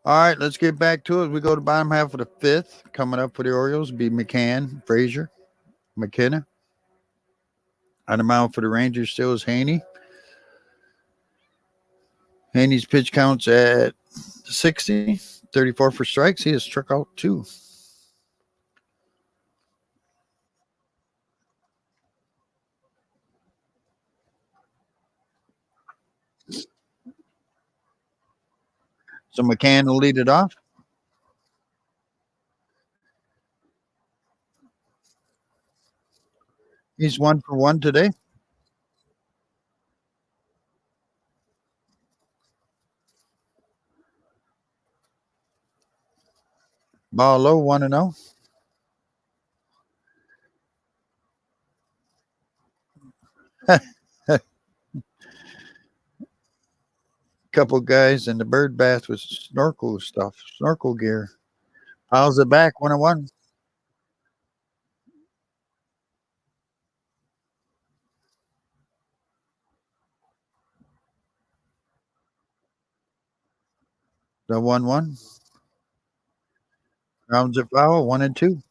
All right, let's get back to it. We go to bottom half of the fifth. Coming up for the Orioles be McCann, Frazier, McKenna. On the mound for the Rangers still is Haney. Haney's pitch counts at 60, 34 for strikes. He has struck out 2. So McCann will lead it off. He's 1 for 1 today. Ball low, 1-0. Couple guys in the bird bath with snorkel stuff, snorkel gear. Piles it back, 1-1. The 1-1. Rounds it foul, 1-2.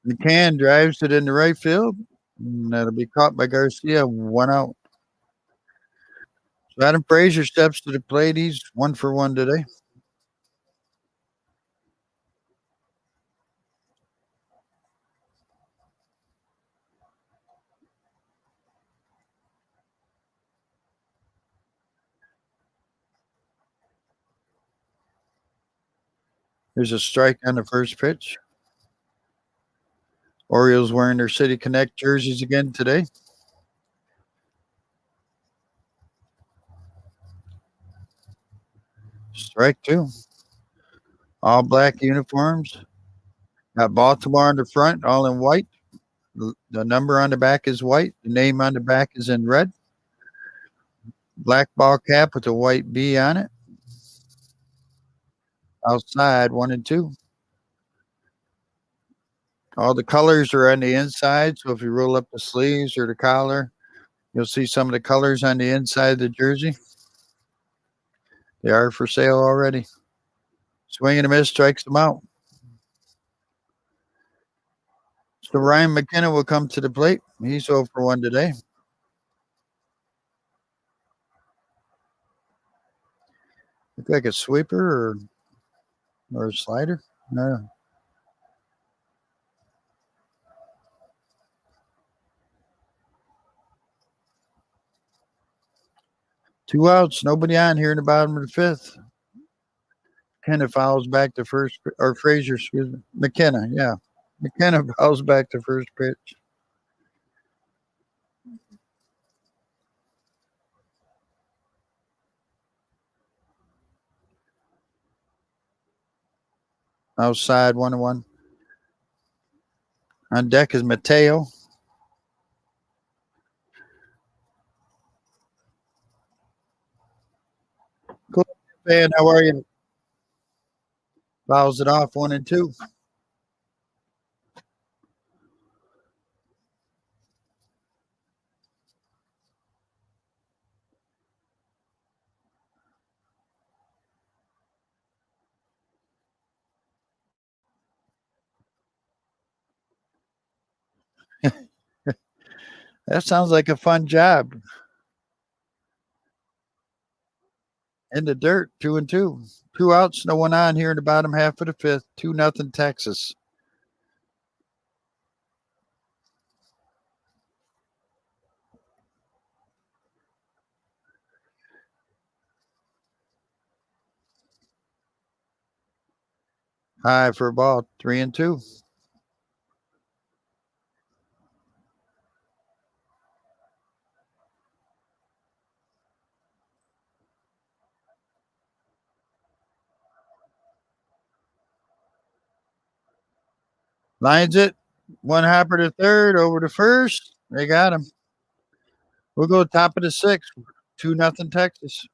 McCann drives it in the right field. And that'll be caught by Garcia. 1 out. So Adam Frazier steps to the plate. He's 1 for 1 today. There's a strike on the first pitch. Orioles wearing their City Connect jerseys again today. Strike two. All black uniforms. Got Baltimore on the front, all in white. The number on the back is white. The name on the back is in red. Black ball cap with a white B on it. Outside, 1 and 2. All the colors are on the inside. So if you roll up the sleeves or the collar, you'll see some of the colors on the inside of the jersey. They are for sale already. Swing and a miss, strikes them out. So Ryan McKenna will come to the plate. He's 0 for 1 today. Look like a sweeper or a slider. No. Two outs, nobody on here in the bottom of the fifth. McKenna fouls back to first, or Frazier, excuse me. McKenna, yeah. McKenna fouls back to first pitch. Outside, 1-1. On deck is Mateo. Cool, fan. How are you? Fouls it off, 1-2. That sounds like a fun job. In the dirt, 2-2. Two outs, no one on here in the bottom half of the fifth. 2-0 Texas. High for a ball, 3-2. Lines it. One hopper to third, over to first. They got him. We'll go top of the sixth. 2-0 Texas.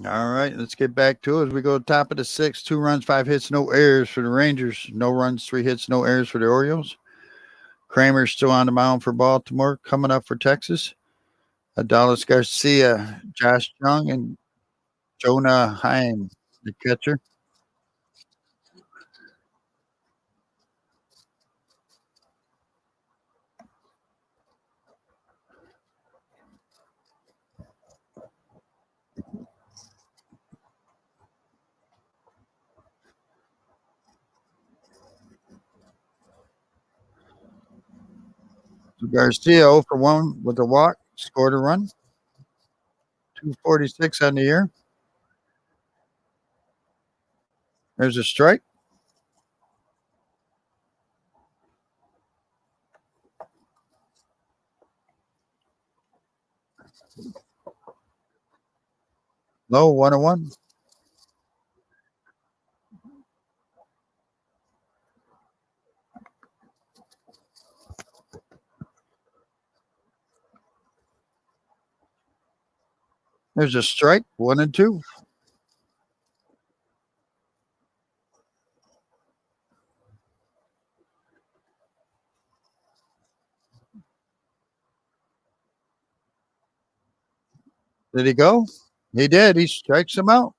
All right, let's get back to it as we go top of the sixth. 2 runs, 5 hits, no errors for the Rangers. No runs, 3 hits, no errors for the Orioles. Kramer's still on the mound for Baltimore. Coming up for Texas, Adalis Garcia, Josh Young, and Jonah Heim, the catcher. Garcia 0 for 1 with a walk, scored a run. 246 on the year. There's a strike. Low 101. There's a strike. 1-2. Did he go? He did. He strikes him out.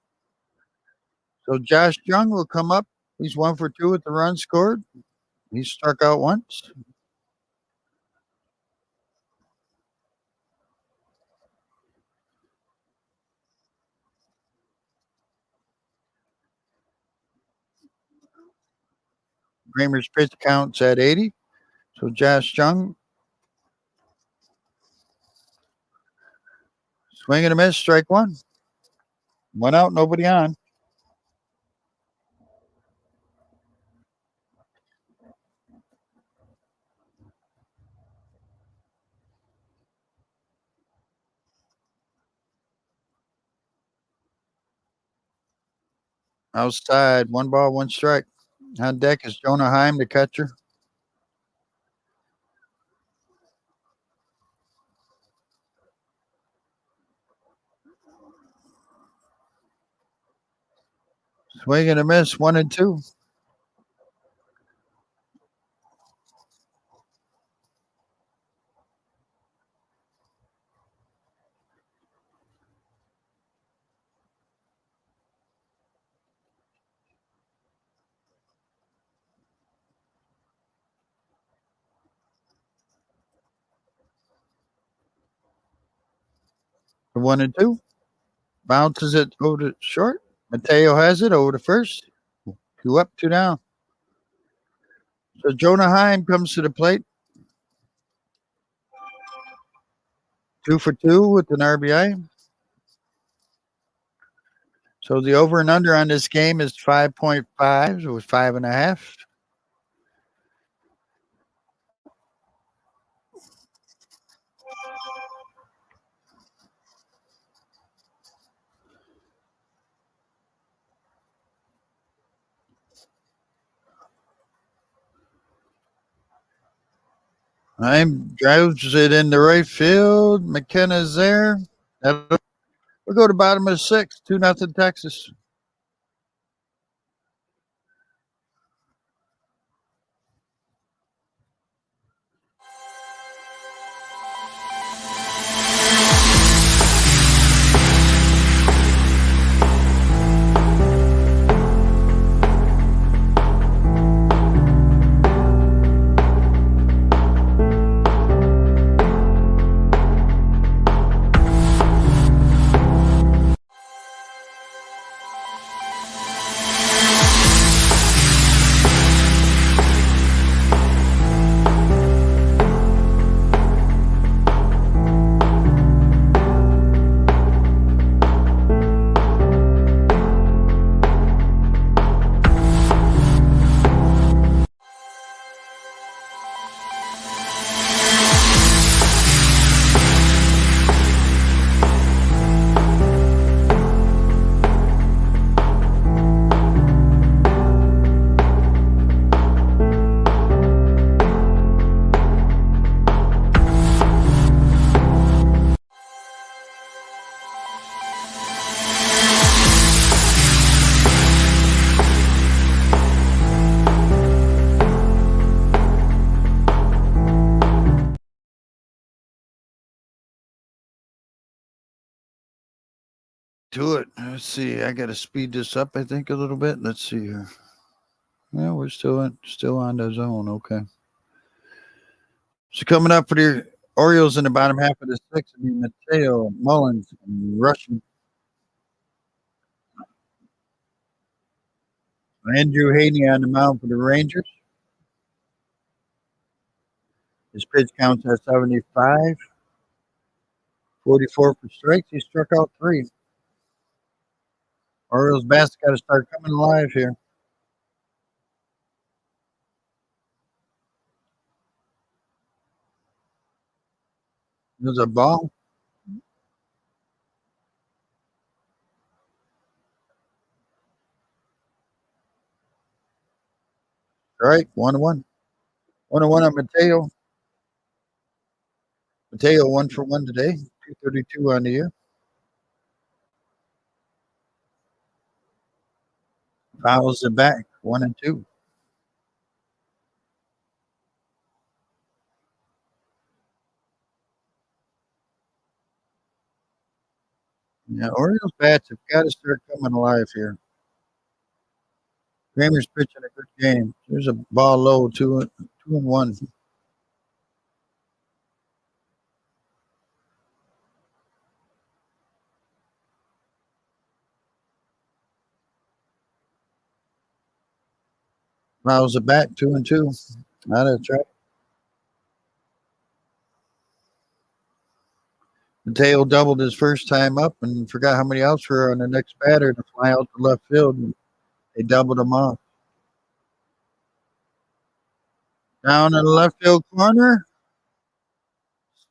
So Josh Jung will come up. He's 1 for 2 with the run scored. He struck out once. Kramer's pitch counts at 80. So Josh Jung, swing and a miss, strike 1. 1 out, nobody on. Outside, 1 ball, 1 strike. On deck is Jonah Heim, the catcher. Swing and a miss, 1-2. For 1-2. Bounces it over to short. Mateo has it over to first. 2 up, 2 down. So Jonah Heim comes to the plate. 2 for 2 with an RBI. So the over and under on this game is 5.5. So it was 5.5. Heim drives it in the right field. McKenna's there. We'll go to bottom of 6. 2-0 Texas. To it. Let's see. I got to speed this up, I think, a little bit. Let's see here. Yeah, we're still on the zone. Okay. So coming up for the Orioles in the bottom half of the 6th, Mateo, Mullins, and Russian. Andrew Haney on the mound for the Rangers. His pitch counts at 75, 44 for strikes. He struck out three. Orioles bats got to start coming alive here. There's a ball. Strike. 1-1. 1-1 on Mateo. Mateo 1-for-1 today. 232 on the year. Fouls it back. 1-2. Yeah, Orioles bats have got to start coming alive here. Kramer's pitching a good game. There's a ball low, 2-1. Fouls it back, 2-2. Not a track. Mateo doubled his first time up and forgot how many outs were on the next batter to fly out to left field. And they doubled him off. Down in the left field corner,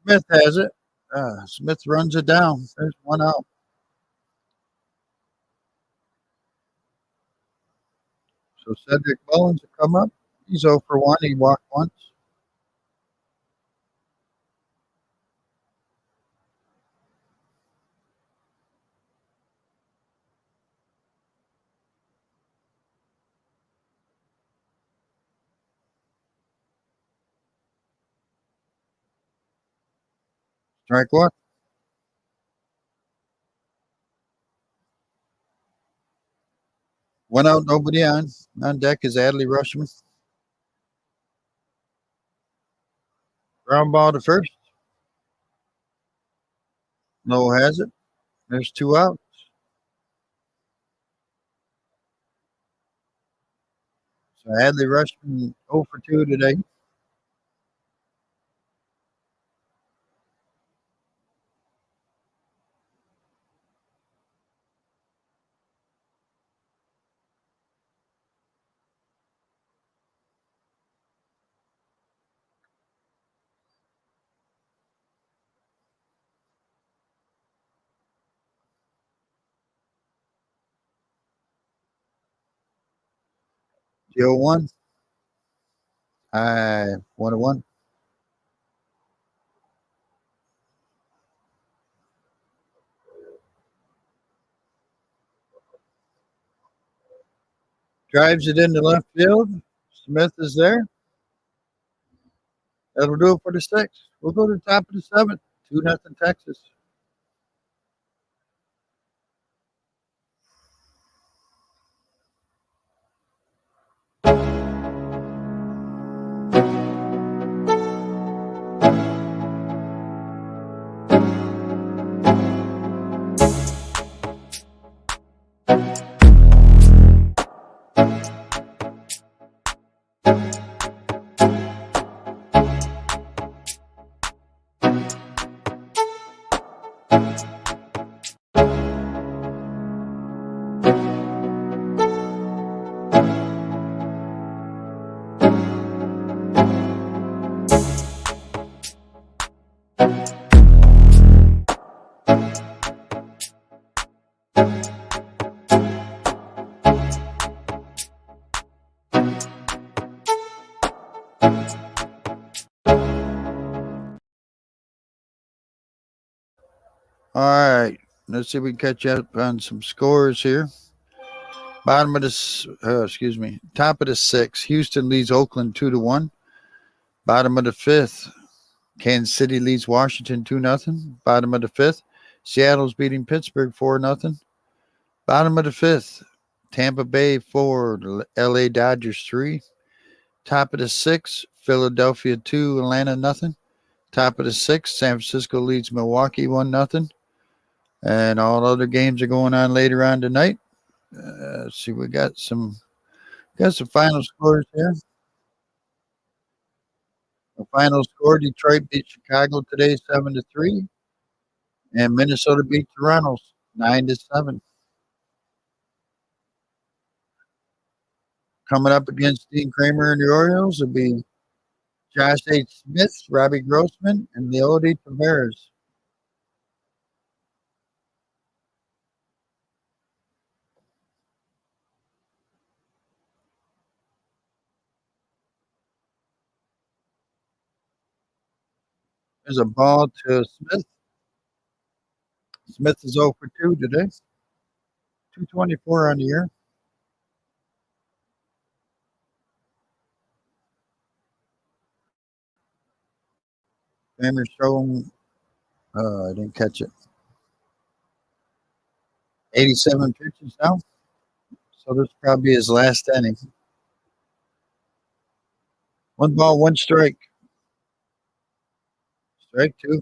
Smith has it. Smith runs it down. There's one out. So Cedric Mullins will come up. He's 0-for-1. He walked once. Strike one. One out, nobody on. On deck is Adley Rushman. Ground ball to first. Lowe has it. There's two outs. So Adley Rushman 0-for-2 today. The 0-1. 1-1. Drives it into left field. Smith is there. That'll do it for the sixth. We'll go to the top of the seventh. 2-0 Texas. All right. Let's see if we can catch up on some scores here. Top of the sixth. Houston leads Oakland 2-1. Bottom of the fifth. Kansas City leads Washington 2-0. Bottom of the fifth. Seattle's beating Pittsburgh 4-0. Bottom of the fifth. Tampa Bay 4, LA Dodgers 3. Top of the sixth. Philadelphia 2, Atlanta 0. Top of the sixth. San Francisco leads Milwaukee 1-0. And all other games are going on later on tonight. Let's see, we got some final scores here. The final score: Detroit beat Chicago today 7-3, and Minnesota beat Toronto 9-7. Coming up against Dean Kramer and the Orioles will be Josh H. Smith, Robbie Grossman, and Leody Taveras. There's a ball to Smith. Smith is 0 for 2 today. 224 on the year. Kramer's throwing. I didn't catch it. 87 pitches now. So this probably his last inning. 1 ball, 1 strike. Strike 2.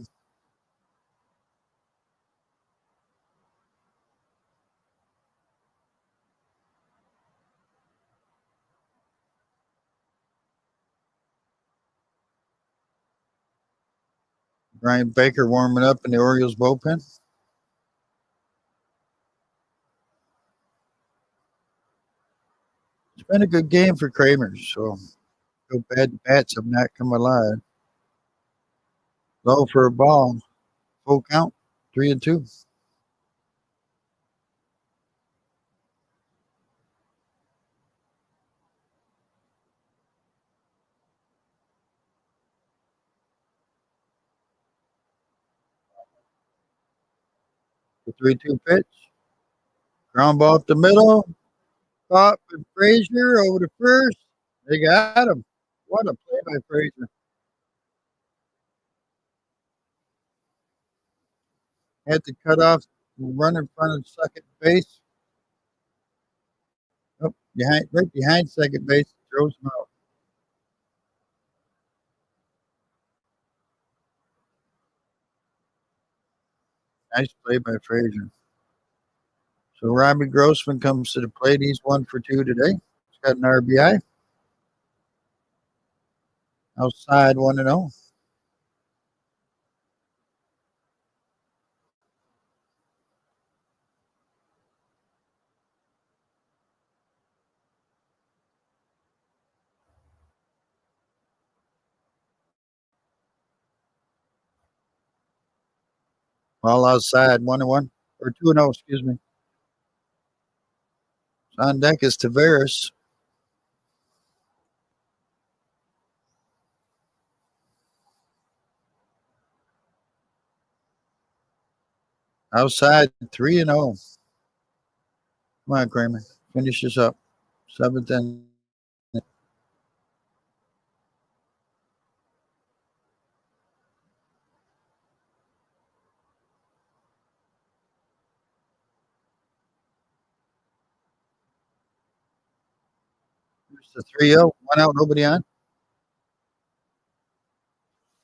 Brian Baker warming up in the Orioles bullpen. It's been a good game for Kramer, so no bad bats have not come alive. Low for a ball. Full count. 3-2. The 3-2 pitch. Ground ball up the middle. Caught with Frazier over to first. They got him. What a play by Frazier. Had to cut off, run in front of second base. Oh, right behind second base. Throws him out. Nice play by Frazier. So Robbie Grossman comes to the plate. He's 1 for 2 today. He's got an RBI. Outside 1-0. All outside 1-1 or 2-0. Excuse me. On deck is Taveras. Outside 3-0. Come on, Kramer. Finish this up. 7th inning. Here's the 3-0. 1 out, nobody on.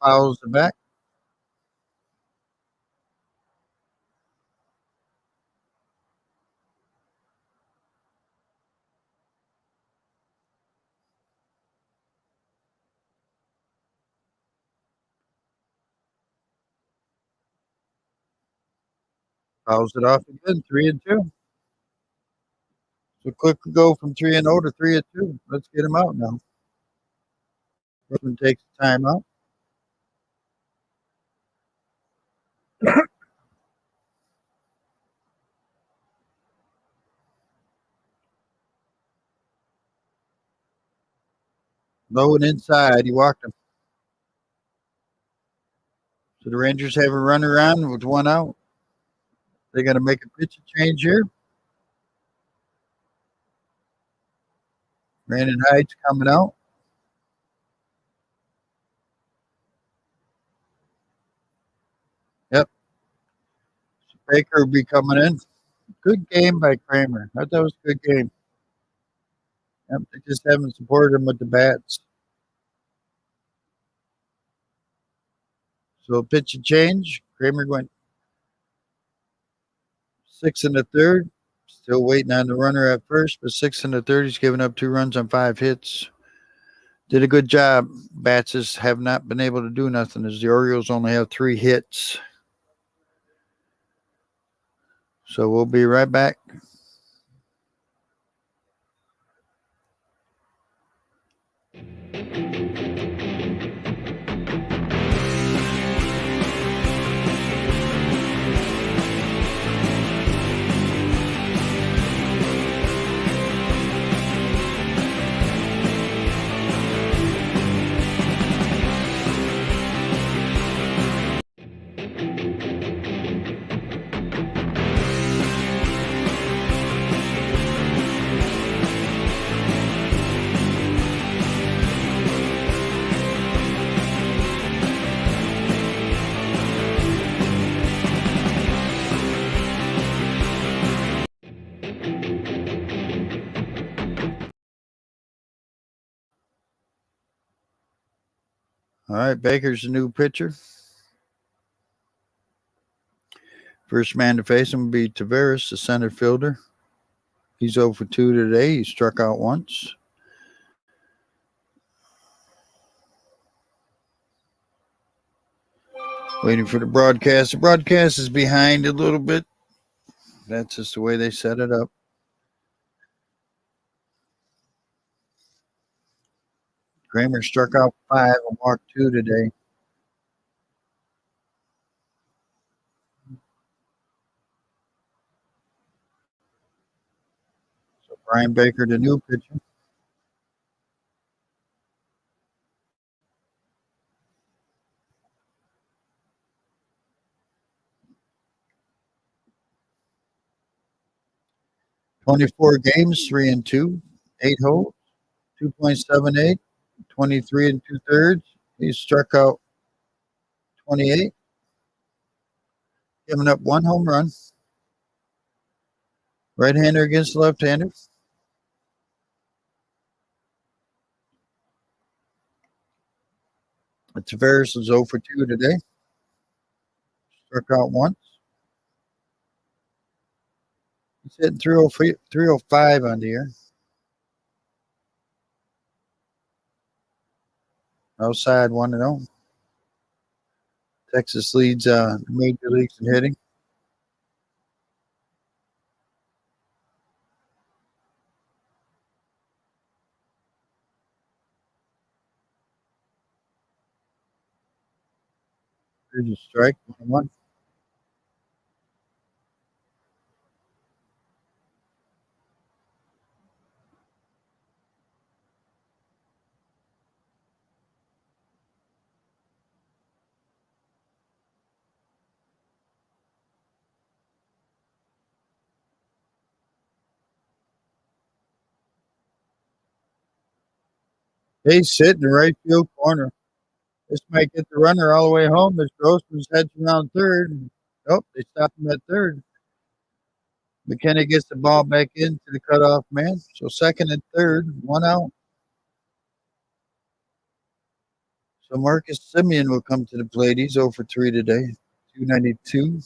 Fouls the back. Fouls it off again. 3-2. So quick to go from 3-0 to 3-2. Let's get him out now. Grossman takes the time out. Low and inside. He walked him. So the Rangers have a runner on with 1 out. They're going to make a pitch change here. Brandon Hyde's coming out. Yep. So Baker will be coming in. Good game by Kramer. I thought that was a good game. Yep, they just haven't supported him with the bats. So pitch and change. Kramer went 6 1/3. Still waiting on the runner at first, but 6 1/3. He's given up 2 runs on 5 hits. Did a good job. Bats just have not been able to do nothing as the Orioles only have 3 hits. So we'll be right back. All right, Baker's the new pitcher. First man to face him will be Taveras, the center fielder. He's 0 for 2 today. He struck out once. Waiting for the broadcast. The broadcast is behind a little bit. That's just the way they set it up. Kramer struck out 5 and walked 2 today. So Brian Baker, the new pitcher. "24 games, 3 and 2, 8 holes, 2.78, 23 and 2/3. He struck out 28, giving up 1 home run. Right-hander against left-hander. Taveras is 0 for 2 today. Struck out once. He's hitting 305 on the year. Outside 1-0. Texas leads the major leagues in hitting. Here's a strike. 1-1. He's sitting in the right field corner. This might get the runner all the way home. As Grossman's heads around third. Oh, they stopped him at third. McKenna gets the ball back into the cutoff man. So second and third, 1 out. So Marcus Simeon will come to the plate. He's 0 for 3 today. 292.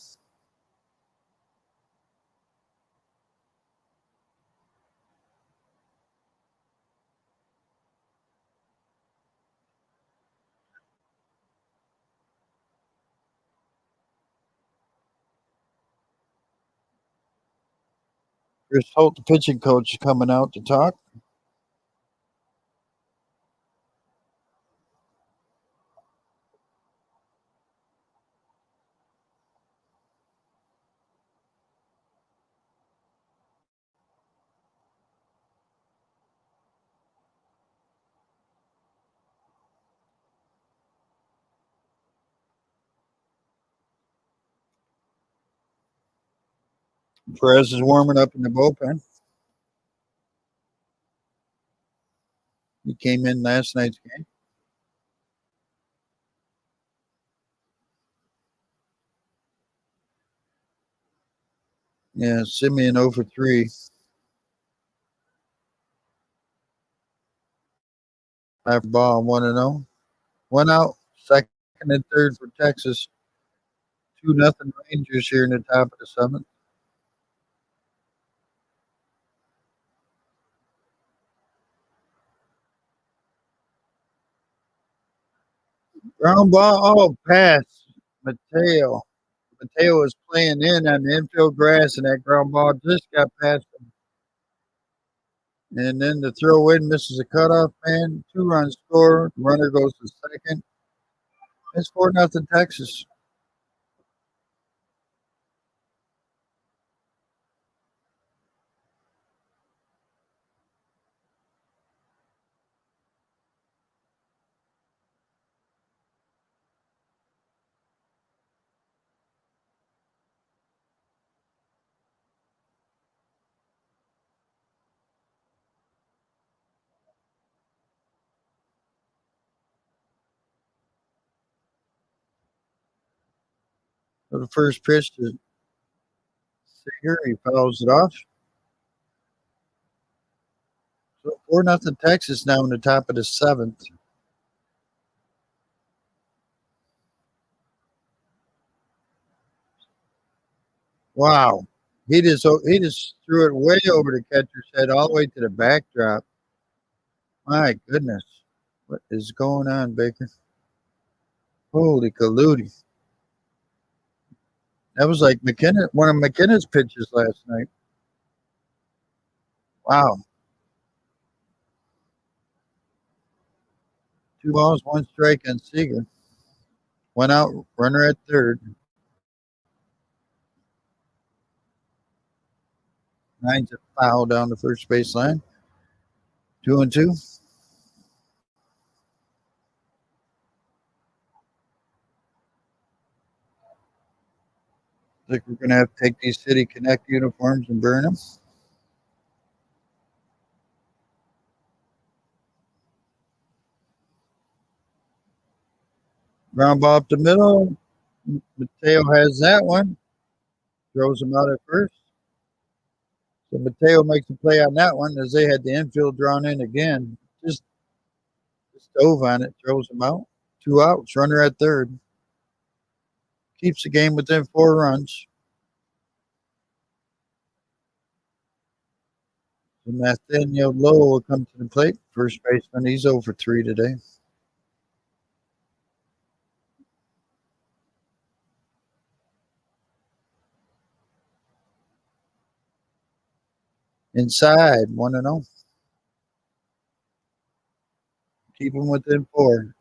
Chris Holt, the pitching coach, is coming out to talk. Perez is warming up in the bullpen. He came in last night's game. Yeah, Simeon 0 for 3. 5 ball, 1-0. 1 out. Second and third for Texas. 2-0 Rangers here in the top of the 7th. Ground ball. Oh, pass. Mateo. Mateo was playing in on the infield grass, and that ground ball just got past him. And then the throw in misses a cutoff man. 2 runs score. Runner goes to second. It's 4-0 Texas. So the first pitch to Seager, he fouls it off. So 4-0 Texas now in the top of the seventh. Wow. He just threw it way over the catcher's head, all the way to the backdrop. My goodness. What is going on, Baker? Holy Kaludi. That was like one of McKenna's pitches last night. Wow. 2 balls, 1 strike on Seager. 1 out, runner at third. Nine's a foul down the first baseline. 2-2. I think we're going to have to take these City Connect uniforms and burn them. Ground ball up the middle. Mateo has that one. Throws him out at first. So Mateo makes a play on that one as they had the infield drawn in again. Just dove on it, throws him out. 2 outs, runner at third. Keeps the game within 4 runs. So Nathaniel Lowe will come to the plate. First baseman, he's 0 for 3 today. Inside, 1-0. Keep him within 4.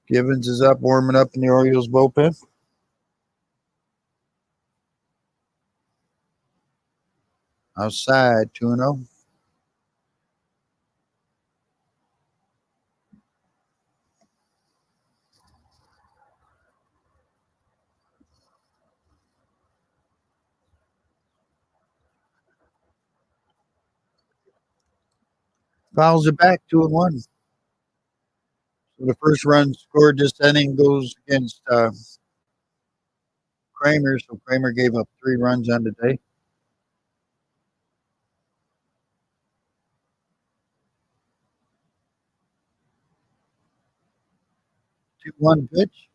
Givens is up, warming up in the Orioles bullpen. Outside, 2-0. Fouls it back, 2-1. So the first run scored this inning goes against Kramer. So Kramer gave up 3 runs on the day. 2-1 pitch.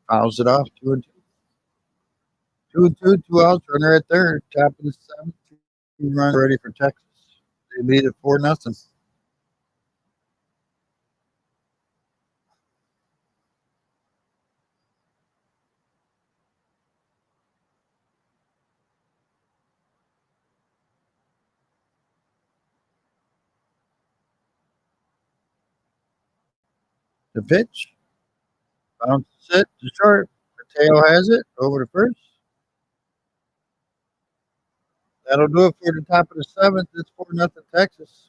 Fouls it off, 2-2. 2-2, 2 outs, runner at third. Top of the seventh. 2 runs ready for Texas. They lead at 4-0. The pitch. Bounces it to short. Mateo has it over to first. That'll do it for the top of the seventh. It's 4-0 Texas.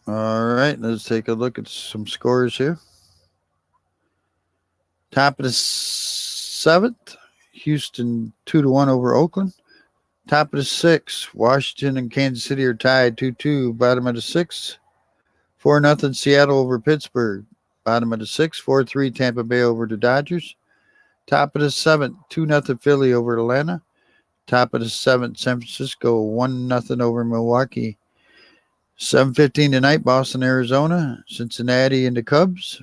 All right, let's take a look at some scores here. Top of the seventh, Houston 2-1 over Oakland. Top of the sixth, Washington and Kansas City are tied 2-2. Bottom of the sixth, 4-0 Seattle over Pittsburgh. Bottom of the sixth, 4-3 Tampa Bay over the Dodgers. Top of the seventh, 2-0 Philly over Atlanta. Top of the seventh, San Francisco 1-0 over Milwaukee. 7:15 tonight, Boston, Arizona, Cincinnati, and the Cubs.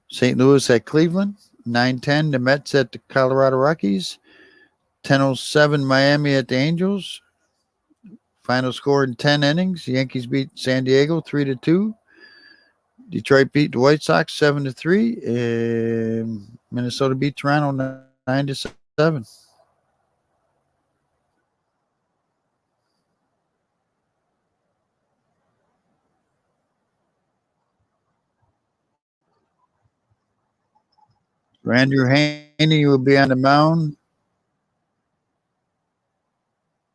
St. Louis at Cleveland. 9:10, the Mets at the Colorado Rockies. 10:07, Miami at the Angels. Final score in 10 innings. The Yankees beat San Diego 3-2. Detroit beat the White Sox 7-3. And Minnesota beat Toronto 9-7. Andrew Haney will be on the mound.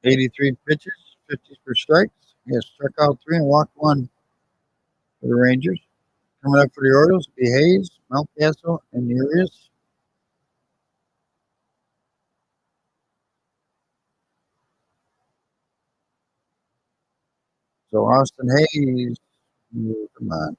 83 pitches, 50 for strikes. He has struck out 3 and walked 1 for the Rangers. Coming up for the Orioles, be Hayes, Mountcastle, and Urias. So Austin Hayes, come on.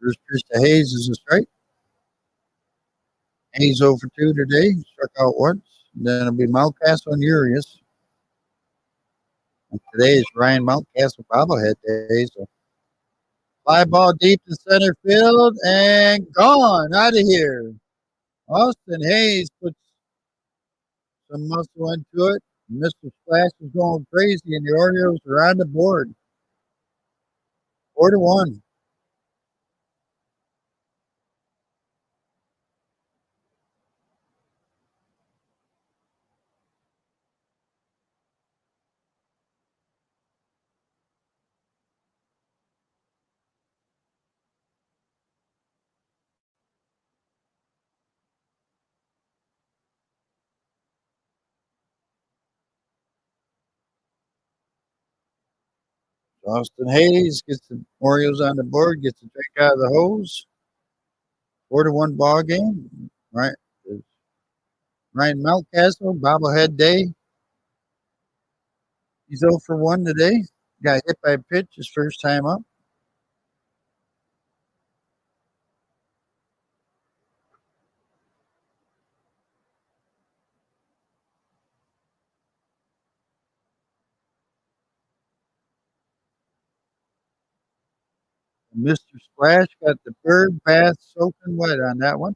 First pitch to Hayes is a strike. Hayes over 2 today, struck out once. Then it'll be Mountcastle and Urias. And today is Ryan Mountcastle bobblehead day. So fly ball deep to center field and gone out of here. Austin Hayes puts some muscle into it. Mr. Splash is going crazy, and the Orioles are on the board. 4-1. Austin Hayes gets the Orioles on the board, gets the drink out of the hose. 4-1 ball game. Right. Ryan Mountcastle, bobblehead day. He's 0 for 1 today. Got hit by a pitch his first time up. Mr. Splash got the bird bath soaking wet on that one.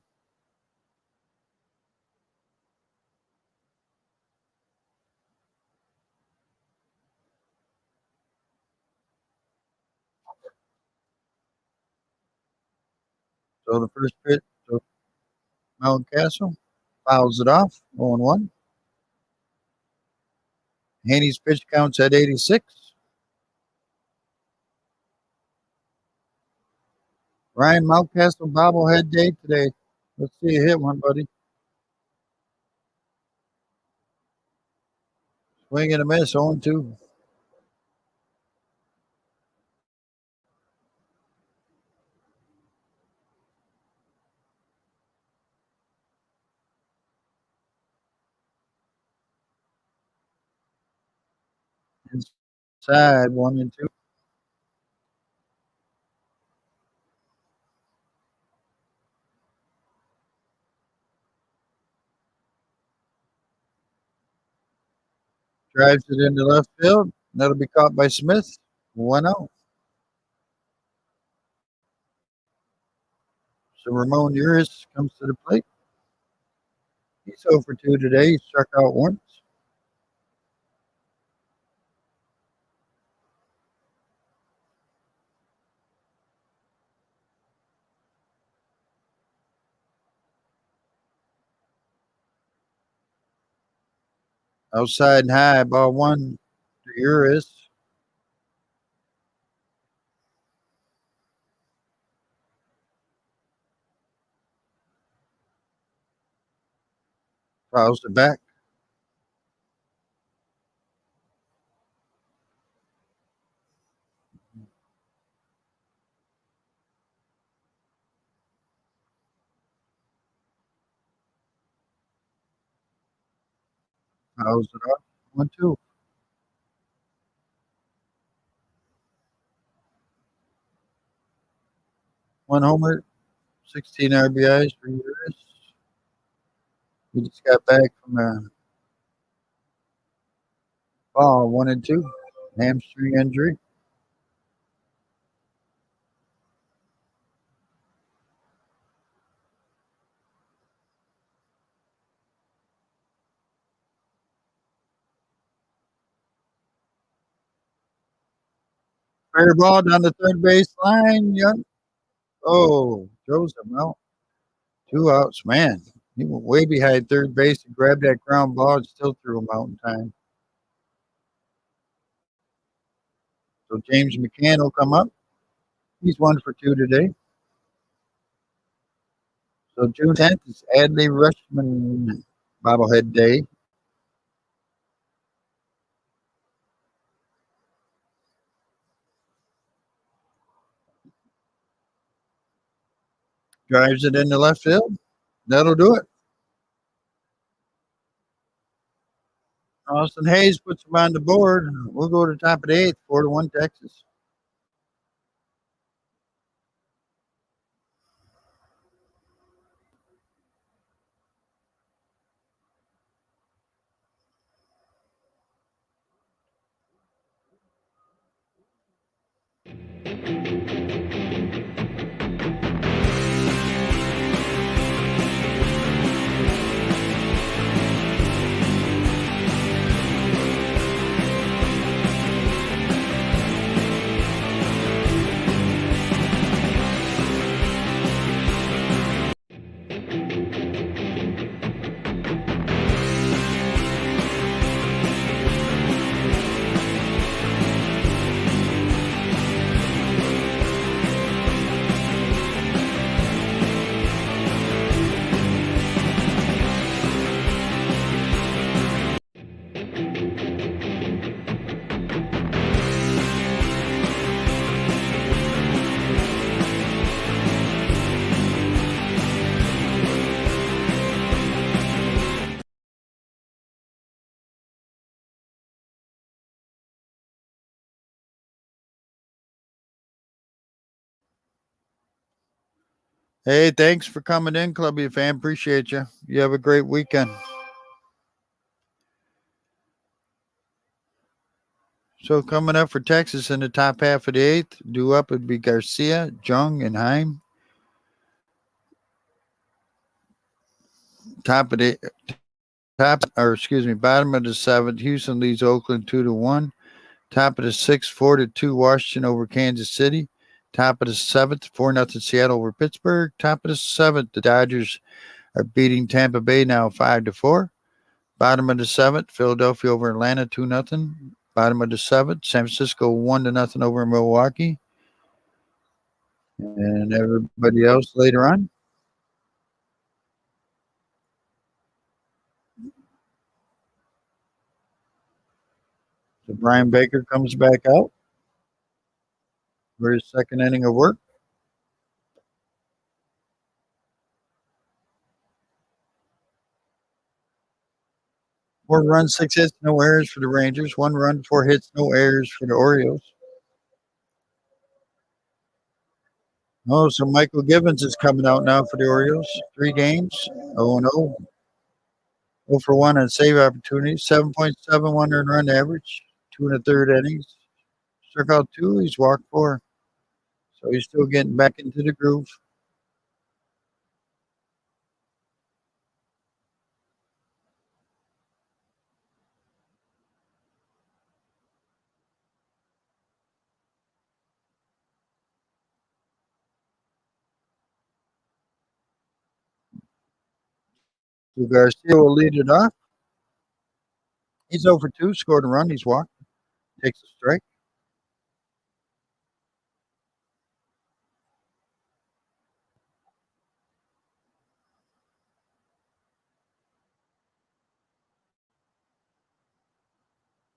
So the first pitch to Mountcastle fouls it off, 0-1. Haney's pitch counts at 86. Ryan Mountcastle bobblehead day today. Let's see you hit one, buddy. Swing and a miss, 0-2. Inside, 1-2. Drives it into left field. That'll be caught by Smith. 1-0. So Ramon Urias comes to the plate. He's 0 for 2 today. He struck out once. Outside and high, ball one to Uris. Fouls it back. Fouls it up. 1-2. One homer, 16 RBIs for Uris. He just got back from a ball, 1-2. Hamstring injury. Fair ball down the third base line. Young. Oh, throws him out. 2 outs. Man, he went way behind third base and grabbed that ground ball and still threw him out in time. So James McCann will come up. He's 1 for 2 today. So June 10th is Adley Rushman bobblehead day. Drives it into left field. That'll do it. Austin Hayes puts him on the board. We'll go to the top of the eighth, 4-1 Texas. Hey, thanks for coming in, Clubby fan. Appreciate you. You have a great weekend. So coming up for Texas in the top half of the eighth, due up would be Garcia, Jung, and Heim. Top of the bottom of the seventh, Houston leads Oakland 2-1. Top of the sixth, 4-2 Washington over Kansas City. Top of the seventh, 4-0 Seattle over Pittsburgh. Top of the seventh, the Dodgers are beating Tampa Bay now 5-4. Bottom of the seventh, Philadelphia over Atlanta 2-0. Bottom of the seventh, San Francisco 1-0 over Milwaukee. And everybody else later on. So Brian Baker comes back out for his second inning of work. 4 runs, 6 hits, no errors for the Rangers. 1 run, 4 hits, no errors for the Orioles. Oh, so Michael Givens is coming out now for the Orioles. 3 games, 0-0. 0 for 1 on save opportunities. 7.71 earned run average. 2 1/3 innings. Struck out 2. He's walked 4. So he's still getting back into the groove. So Garcia will lead it off. He's over 2, scored a run. He's walked. Takes a strike.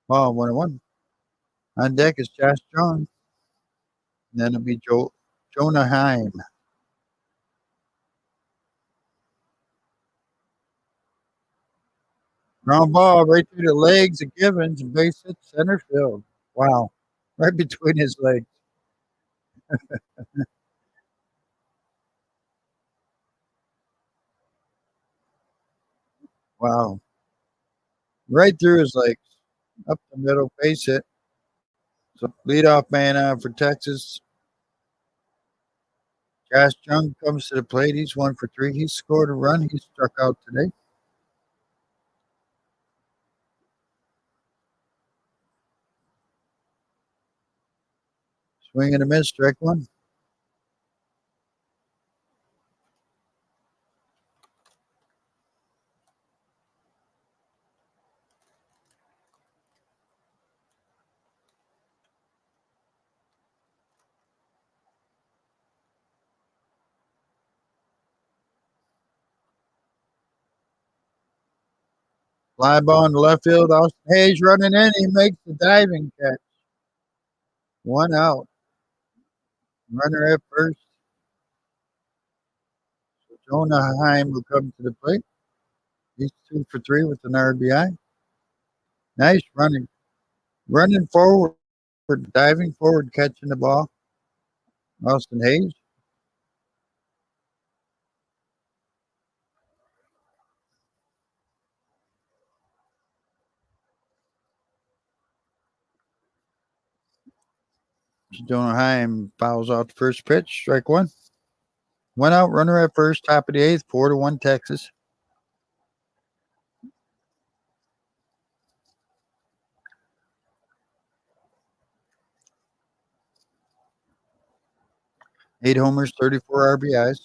Oh, 1-1. On deck is Josh Jones. And then it'll be Jonah Heim. Ground ball right through the legs of Givens and base hit center field. Wow. Right between his legs. Wow. Right through his legs. Up the middle, base hit. So leadoff man on for Texas. Josh Jung comes to the plate. He's 1 for 3. He scored a run. He struck out today. Swing and a miss, strike 1. Fly ball in the left field. Austin Hayes running in. He makes the diving catch. 1 out. Runner at first. Jonah Heim will come to the plate. He's 2 for 3 with an RBI. Nice running. Running forward, diving forward, catching the ball. Austin Hayes. Jonah Heim fouls out the first pitch. Strike 1. 1 out, runner at first, top of the 8th, 4-1 Texas. Eight homers, 34 RBIs.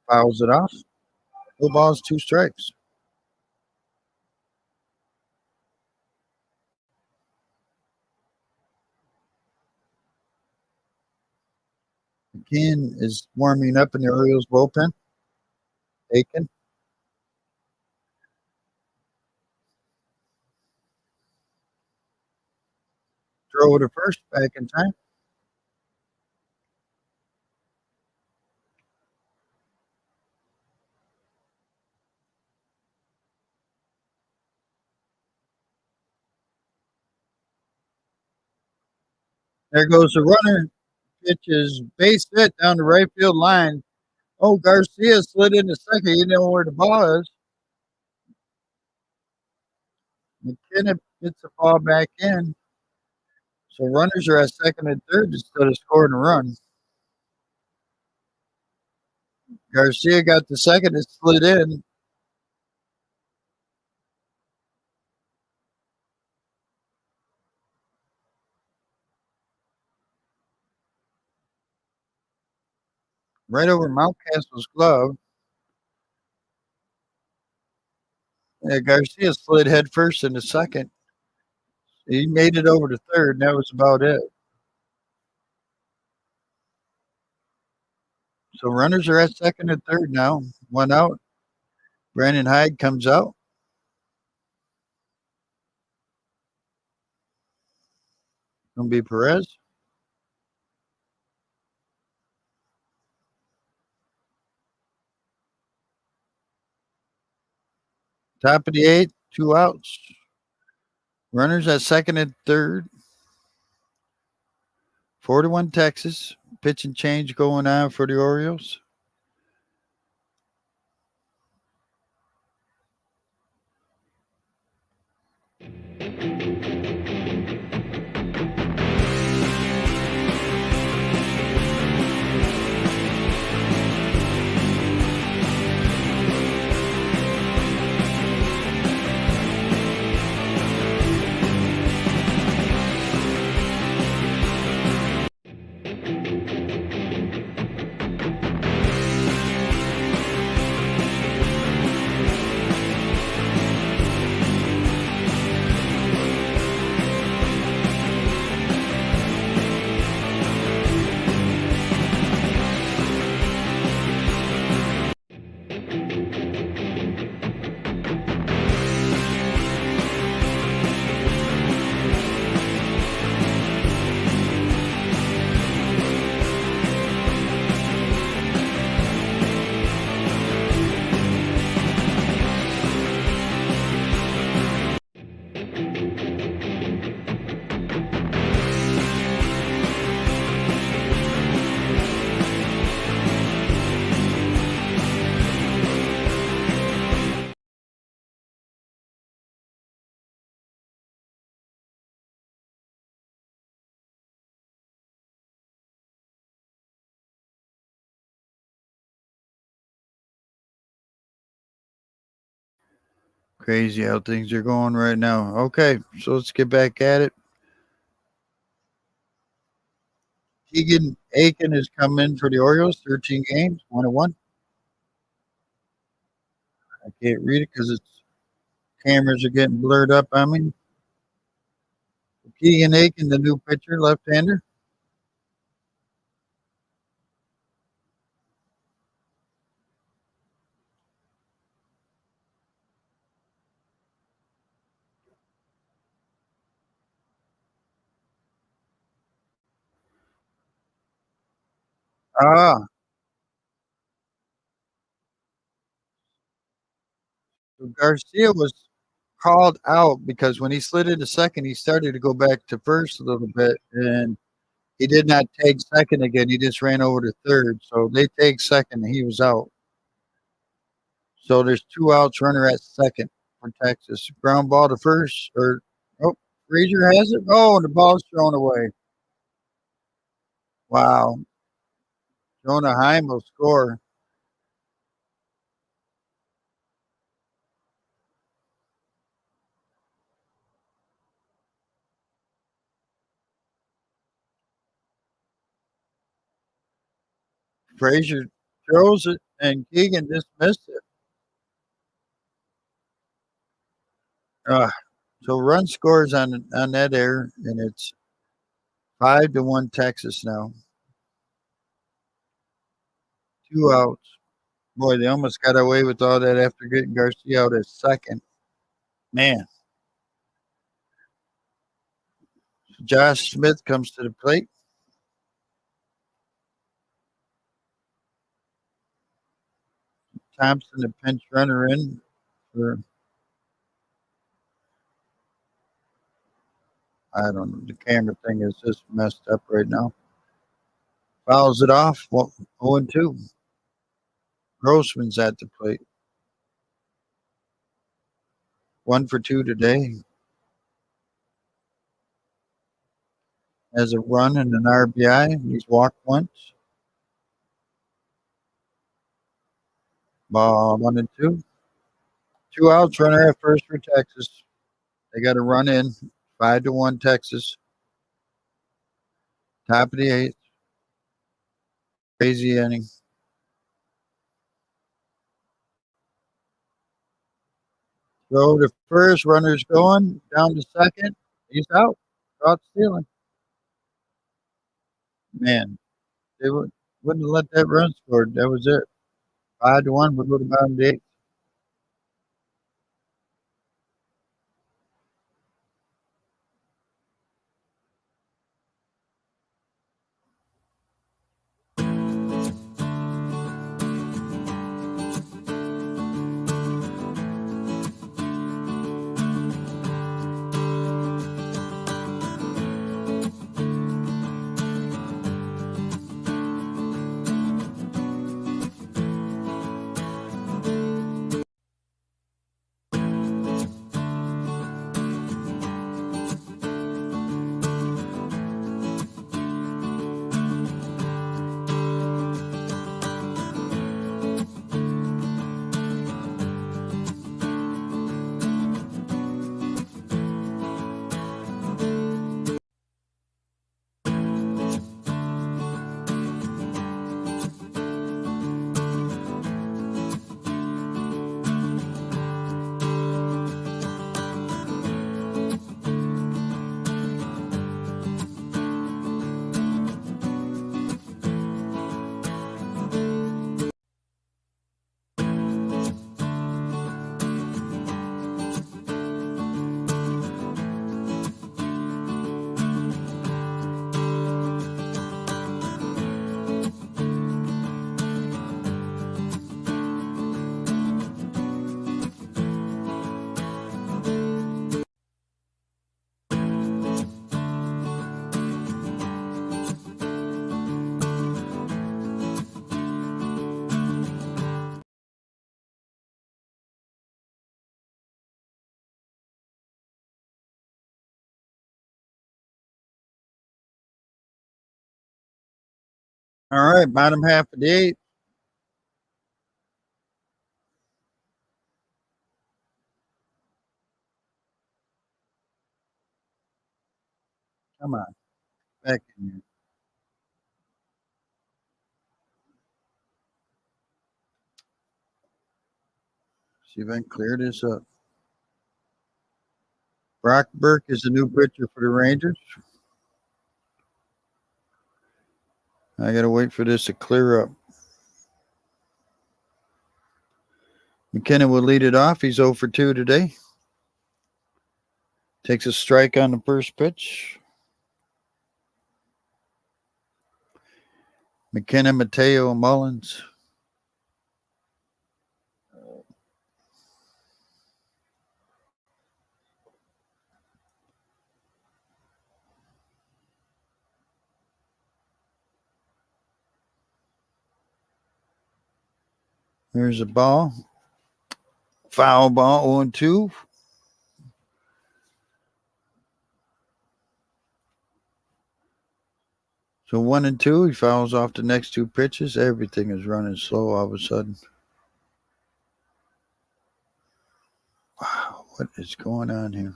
Fouls it off. 2 balls, 2 strikes. McKeon is warming up in the Orioles bullpen. Taken. Throw to first, back in time. There goes the runner. Pitch is base hit down the right field line. Oh, Garcia slid into second. You know where the ball is. McKenna gets the ball back in. So runners are at second and third instead of scoring a run. Garcia got the second and slid in. Right over Mountcastle's glove. Yeah, Garcia slid head first into second. He made it over to third, and that was about it. So runners are at second and third now. 1 out. Brandon Hyde comes out. Gonna be Perez. Top of the 8th, 2 outs. Runners at second and third. 4-1 Texas. Pitch and change going on for the Orioles. Crazy how things are going right now. Okay, so let's get back at it. Keegan Aiken has come in for the Orioles, 13 games, 1-1. I can't read it because its cameras are getting blurred up on me. Keegan Aiken, the new pitcher, left-hander. Ah, so Garcia was called out because when he slid into second, he started to go back to first a little bit, and he did not take second again. He just ran over to third. So they take second, and he was out. So there's two outs, runner at second for Texas. Ground ball to first, or oh, Frazier has it. Oh, and the ball's thrown away. Wow, Jonah Heim will score. Frazier throws it, and Keegan just missed it. Uh, so run scores on that error, and it's 5-1 Texas now. Two outs. Boy, they almost got away with all that after getting Garcia out at second. Man, Josh Smith comes to the plate. Thompson, the pinch runner, in for I don't know. The camera thing is just messed up right now. Fouls it off. 0-2. Grossman's at the plate. 1 for 2 today. Has a run and an RBI. He's walked once. Ball 1-2. Two outs. Runner at first for Texas. They got a run in. 5-1 Texas. Top of the eighth. Crazy inning. Throw to first. Runner's going. Down to second. He's out. Caught stealing. Man, they wouldn't have let that run scored. That was it. 5-1 would go to bottom of the eighth. All right, bottom half of the eighth. Come on, back in here. See if I can clear this up. Brock Burke is the new pitcher for the Rangers. I got to wait for this to clear up. McKenna will lead it off. He's 0 for 2 today. Takes a strike on the first pitch. McKenna, Mateo, Mullins. There's a ball. Foul ball, 0-2. So 1-2. He fouls off the next two pitches. Everything is running slow all of a sudden. Wow, what is going on here?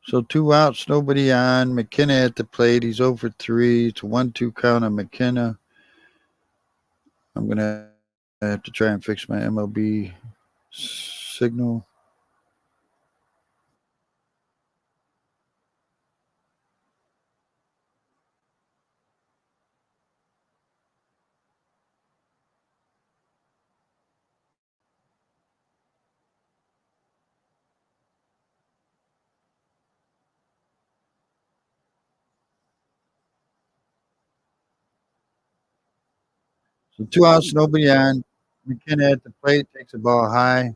So 2 outs, nobody on. McKenna at the plate. He's 0 for 3. It's a 1-2 count on McKenna. I'm going to have to try and fix my MLB signal. So 2 outs, nobody on. McKenna at the plate takes the ball high.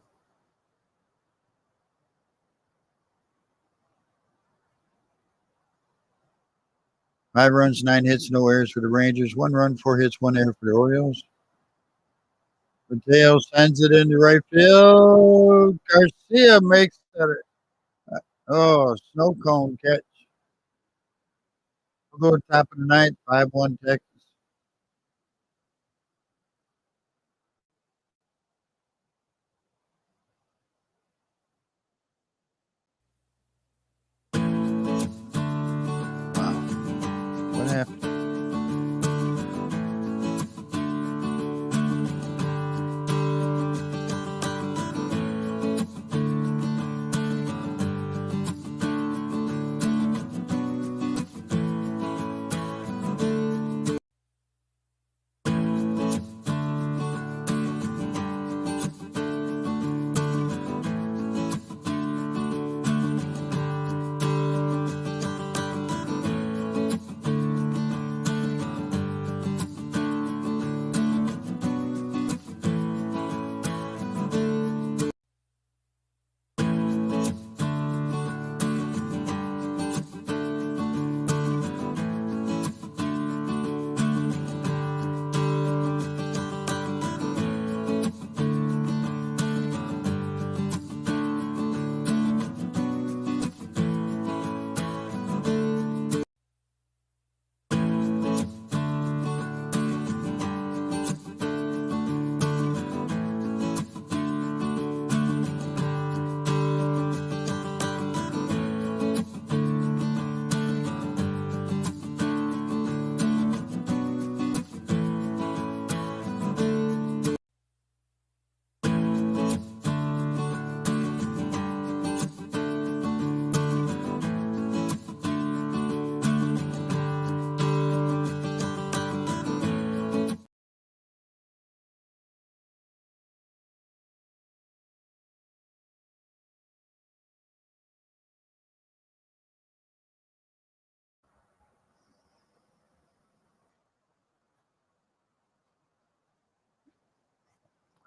Five runs, 9 hits, no errors for the Rangers. 1 run, 4 hits, 1 error for the Orioles. Mateo sends it into right field. Garcia makes that. Snow cone catch. We'll go top of the ninth, 5-1 Texas. Wow. What happened?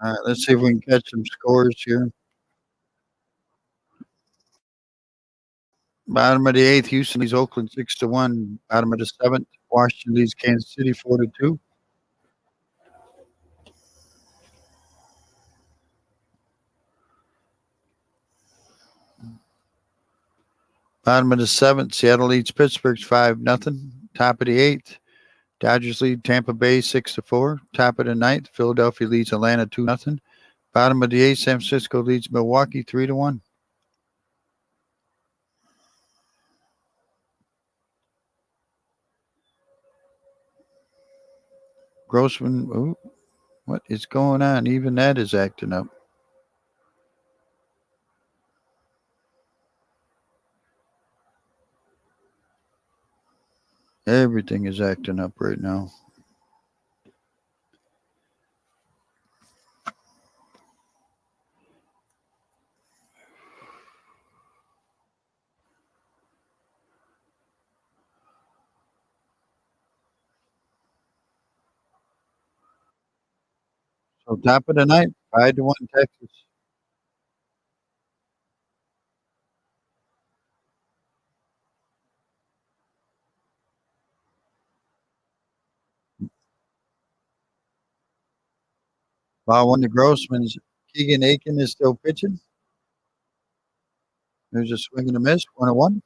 All right, let's see if we can catch some scores here. Bottom of the eighth, Houston leads Oakland 6-1. Bottom of the seventh, Washington leads Kansas City 4-2. Bottom of the seventh, Seattle leads Pittsburgh 5-0. Top of the eighth, Dodgers lead Tampa Bay 6-4. Top of the ninth, Philadelphia leads Atlanta 2-0. Bottom of the eighth, San Francisco leads Milwaukee 3-1. Grossman, ooh, what is going on? Even that is acting up. Everything is acting up right now. So top of the ninth, 5-1 Texas. Ball one to Grossman's. Keegan Aiken is still pitching. There's a swing and a miss. 1-1.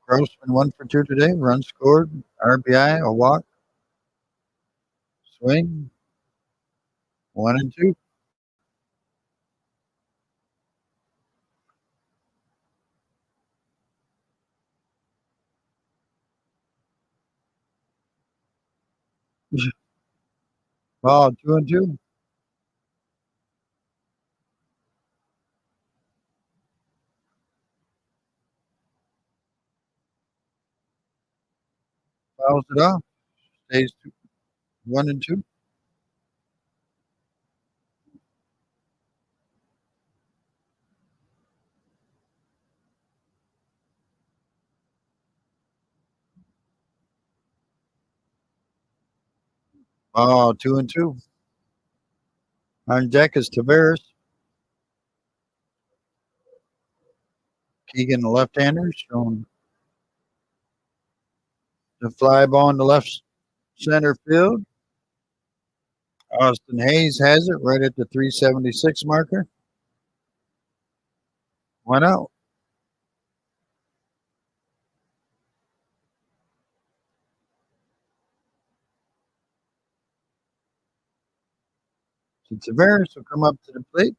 Grossman 1 for 2 today. Run scored. RBI, a walk. Swing. 1-2. Ball 2-2. Fouls it off. Stays 1-2. Ball 2-2. On deck is Tavares. Keegan, the left-hander, throwing the fly ball in the left center field. Austin Hayes has it right at the 376 marker. 1 out. So Tavares will come up to the plate.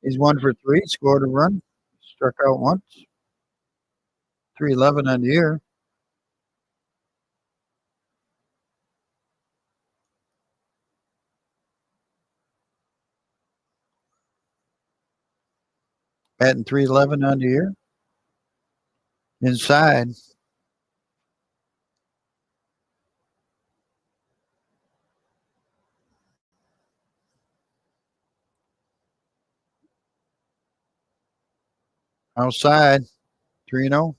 He's 1 for 3, scored a run, struck out once. 311 on the year. Batting 311 on the year. Inside. Outside. 3-0.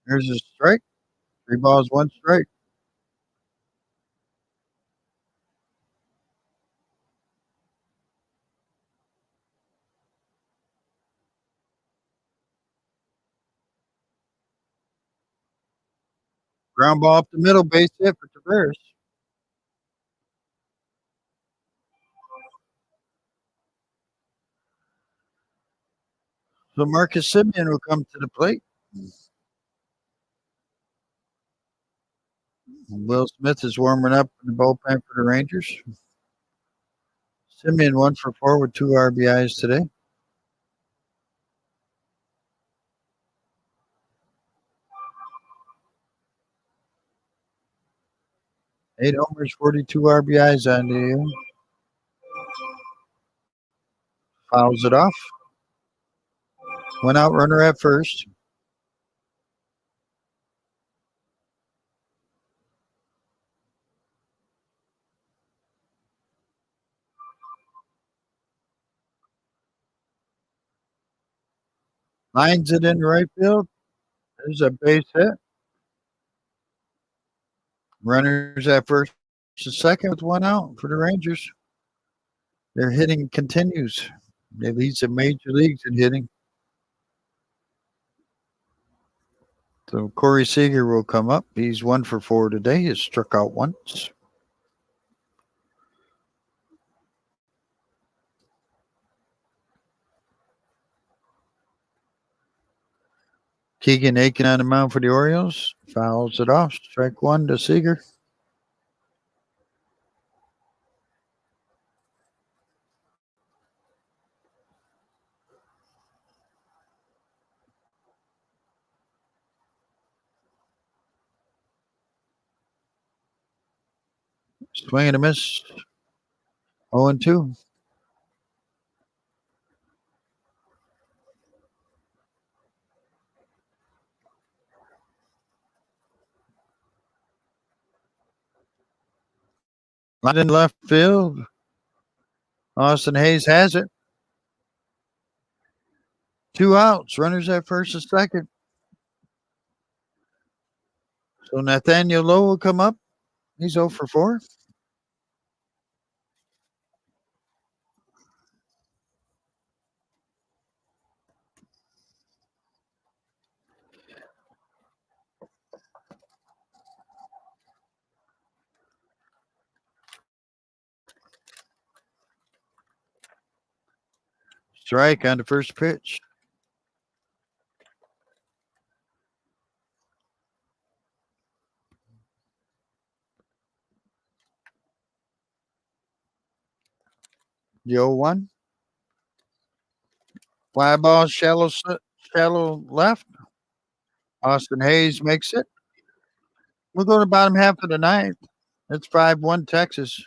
There's a strike. 3 balls, 1 strike. Ground ball up the middle, base hit for Tavares. So Marcus Simeon will come to the plate. Will Smith is warming up in the bullpen for the Rangers. Simeon 1 for 4 with 2 RBIs today. 8 homers, 42 RBIs on the year. Fouls it off. 1 out, runner at first. Lines it in right field. There's a base hit. Runners at first and second with 1 out for the Rangers. Their hitting continues. They lead the major leagues in hitting. So Corey Seager will come up. He's 1 for 4 today. He's struck out once. Keegan Aiken on the mound for the Orioles. Fouls it off. Strike one to Seager. Swing and a miss. 0-2. Line in left field. Austin Hayes has it. 2 outs. Runners at first and second. So Nathaniel Lowe will come up. He's 0 for 4. Strike on the first pitch. The 0-1. Fly ball, shallow left. Austin Hayes makes it. We'll go to the bottom half of the ninth. It's 5-1 Texas.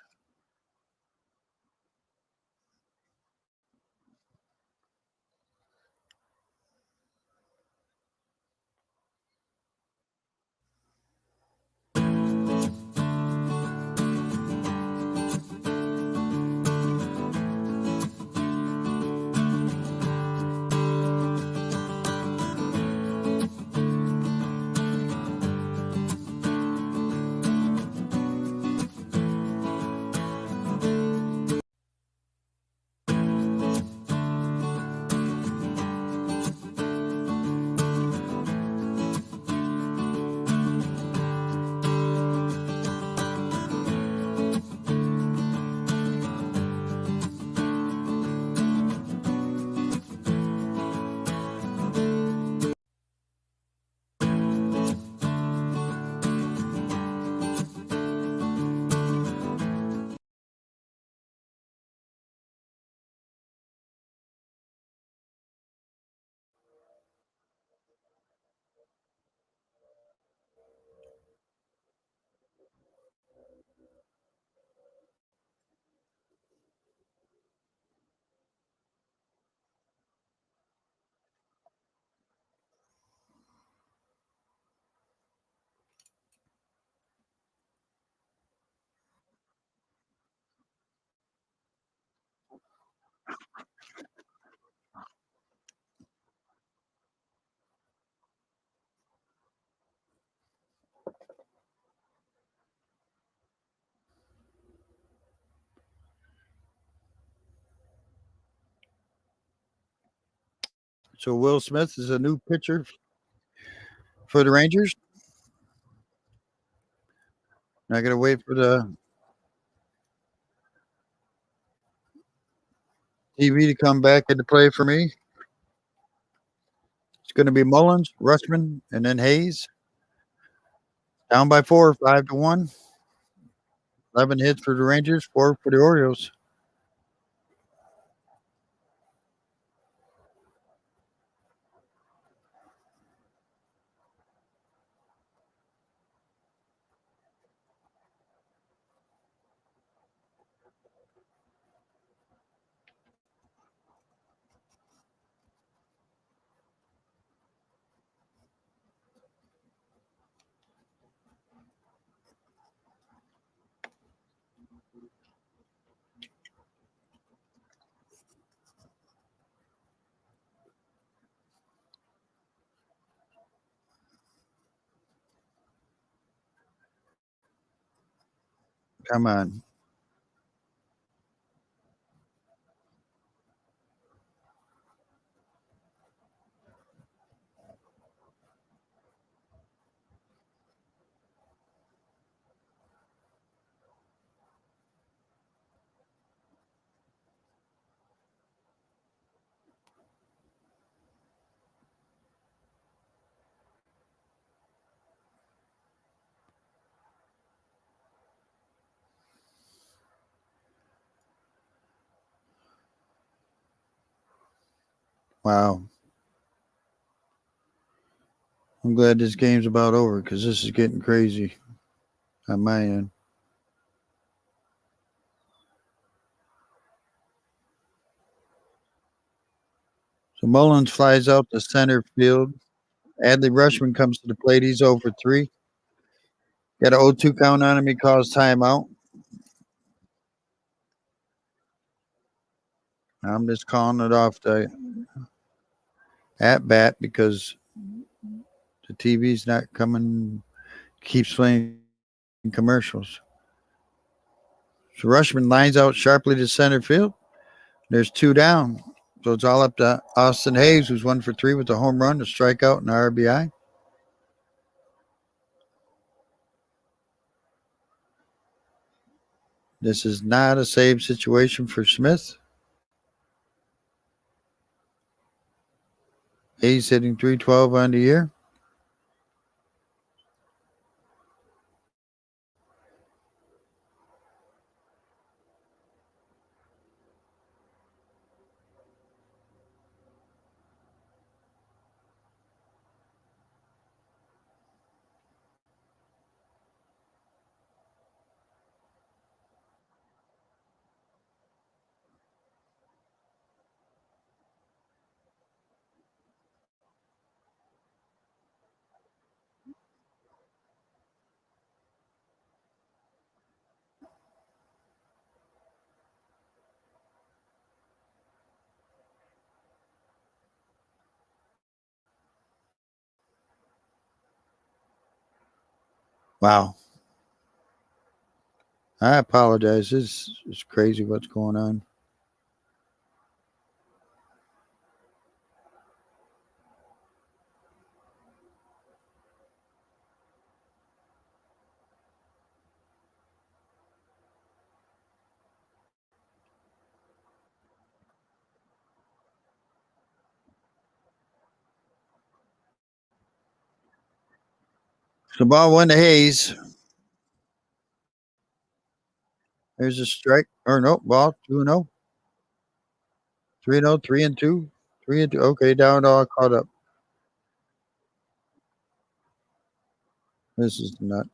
So Will Smith is a new pitcher for the Rangers. I got to wait for the TV to come back into play for me. It's going to be Mullins, Rushman, and then Hayes. Down by 4, 5-1. 11 hits for the Rangers, 4 for the Orioles. Come on. Wow. I'm glad this game's about over because this is getting crazy on my end. So Mullins flies out to center field. Adley Rushman comes to the plate. He's over 3. Got an 0-2 count on him. He calls timeout. I'm just calling it off the at bat because the TV's not coming, keeps playing commercials. So Rushman lines out sharply to center field. There's 2 down. So it's all up to Austin Hayes, who's 1 for 3 with a home run, a strikeout, and an RBI. This is not a save situation for Smith. Hayes hitting 312 on the year. Wow. I apologize. This is crazy what's going on. So ball 1 to Hayes. There's a strike. Or no, ball 2-0. 3-0, 3-2. 3-2. Okay, down all caught up. This is nuts.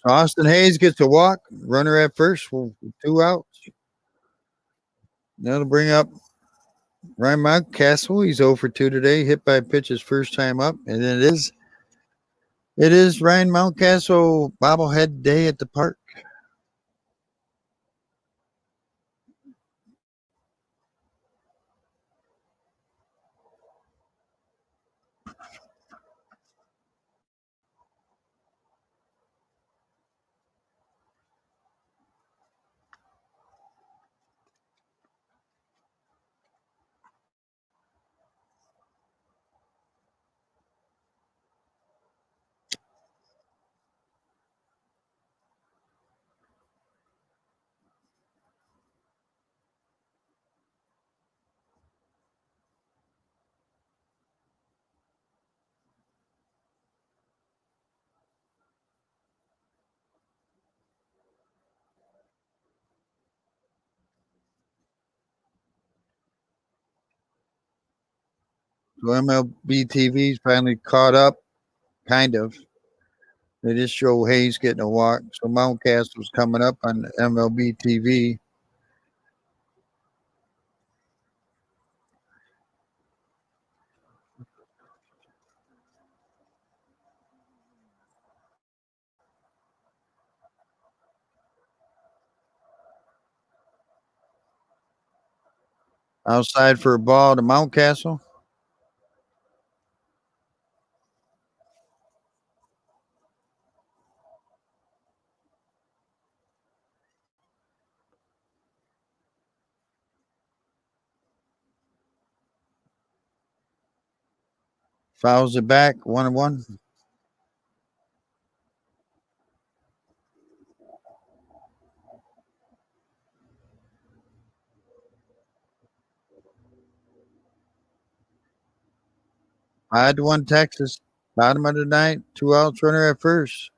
Austin Hayes gets a walk. Runner at first. 2 outs. That'll bring up Ryan Mountcastle. He's 0 for 2 today. Hit by a pitch his first time up. And it is Ryan Mountcastle bobblehead day at the park. So MLB TV's finally caught up, kind of. They just show Hayes getting a walk. So Mountcastle's coming up on MLB TV. Outside for a ball to Mountcastle. Fouls it back, 1-1. 5-1 Texas. Bottom of the ninth. 2 outs, runner at first.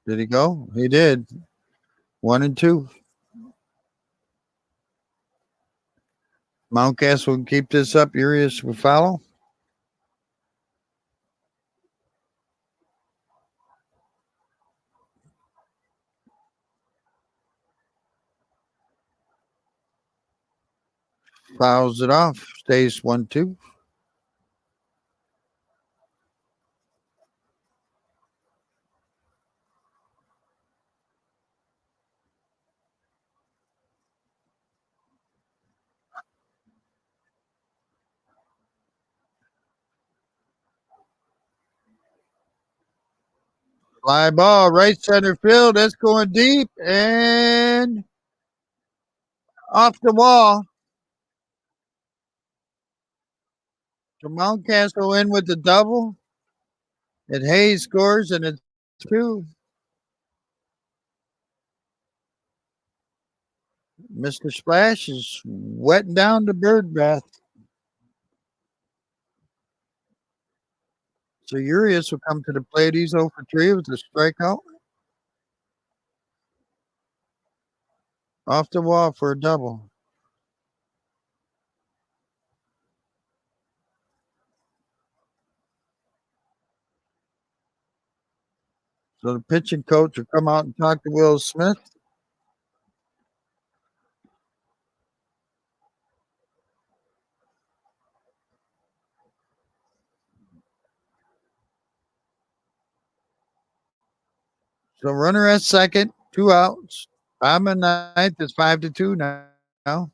Did he go? He did. 1-2. Mountcastle will keep this up. Urias will follow. Fouls it off. Stays 1-2. Fly ball, right center field. That's going deep and off the wall. So Mountcastle in with the double. And Hayes scores, and it's 2. Mr. Splash is wetting down the bird bath. So Urias will come to the plate. He's 0 for 3 with a strikeout. Off the wall for a double. So the pitching coach will come out and talk to Will Smith. So runner at second, 2 outs. I'm in ninth. It's 5-2 now.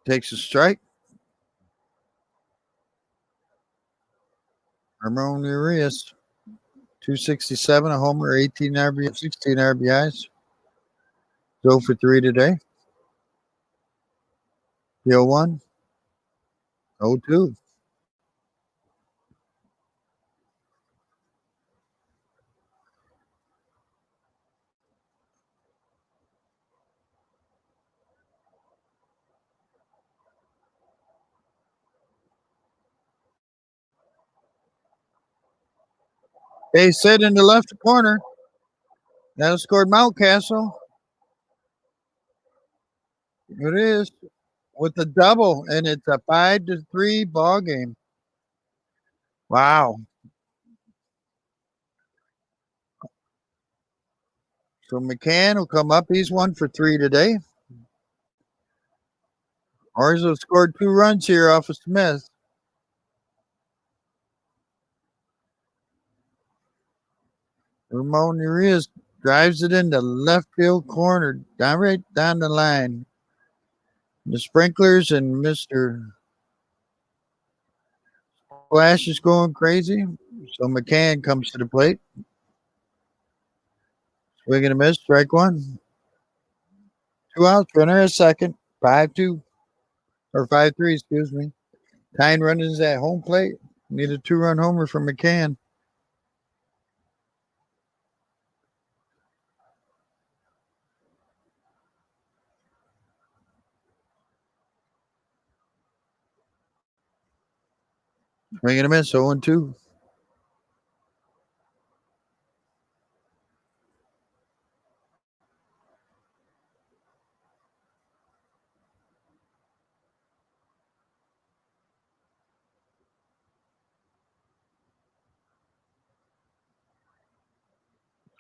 Takes a strike. Ramon Urias, 267, a homer, 18 RBIs, 16 RBIs. 0 for 3 today. 0-1. 0-2. Base hit in the left corner. That scored Mountcastle. It is with the double, and it's a 5-3 ball game. Wow. So McCann will come up. He's 1 for 3 today. Orioles scored 2 runs here off of Smith. Ramon Urias drives it into left field corner, down right down the line. The sprinklers and Mr. Flash is going crazy. So McCann comes to the plate. Swing and a miss, strike 1. 2 outs, runner at second, 5-2. Or 5-3, excuse me. Tying runners at home plate. Need a 2-run homer from McCann. Swing and a miss, 0-2.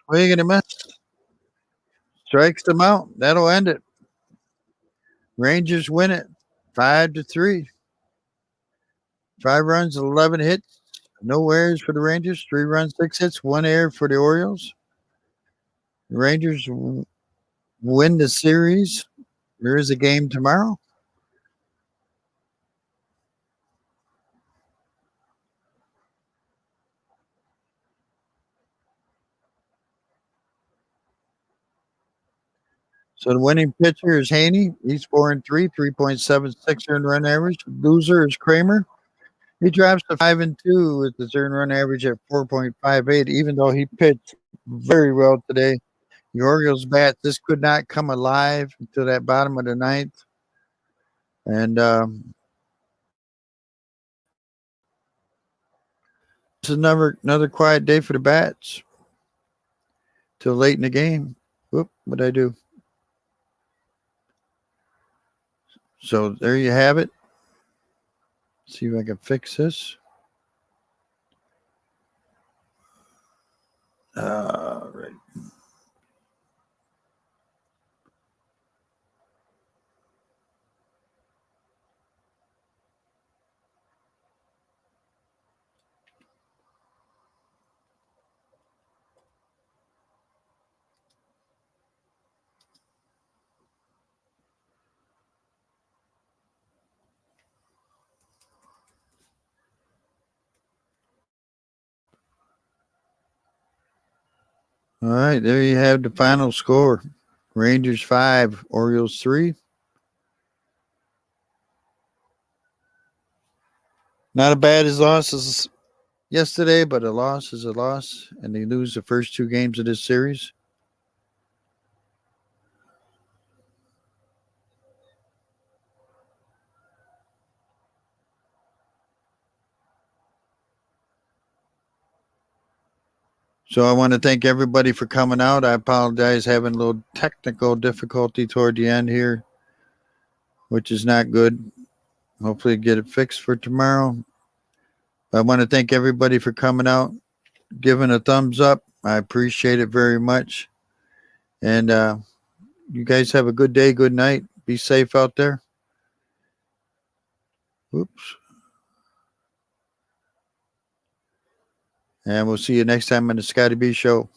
Swing and a miss. Strikes them out. That'll end it. Rangers win it 5-3. 5 runs, 11 hits. No errors for the Rangers. 3 runs, 6 hits, 1 error for the Orioles. The Rangers win the series. There is a game tomorrow. So the winning pitcher is Haney. He's 4-3, 3.76 earned run average. Loser is Kramer. He drops to 5-2 with his earned run average at 4.58, even though he pitched very well today. The Orioles bat, this could not come alive until that bottom of the ninth. And this is another quiet day for the bats till late in the game. Whoop, what did I do? So there you have it. See if I can fix this. Right. All right, there you have the final score. Rangers 5, Orioles 3. Not as bad as losses yesterday, but a loss is a loss, and they lose the first two games of this series. So I want to thank everybody for coming out. I apologize having a little technical difficulty toward the end here, which is not good. Hopefully get it fixed for tomorrow. I want to thank everybody for coming out, giving a thumbs up. I appreciate it very much. And you guys have a good day, good night. Be safe out there. Oops. And we'll see you next time on the Scotty B Show.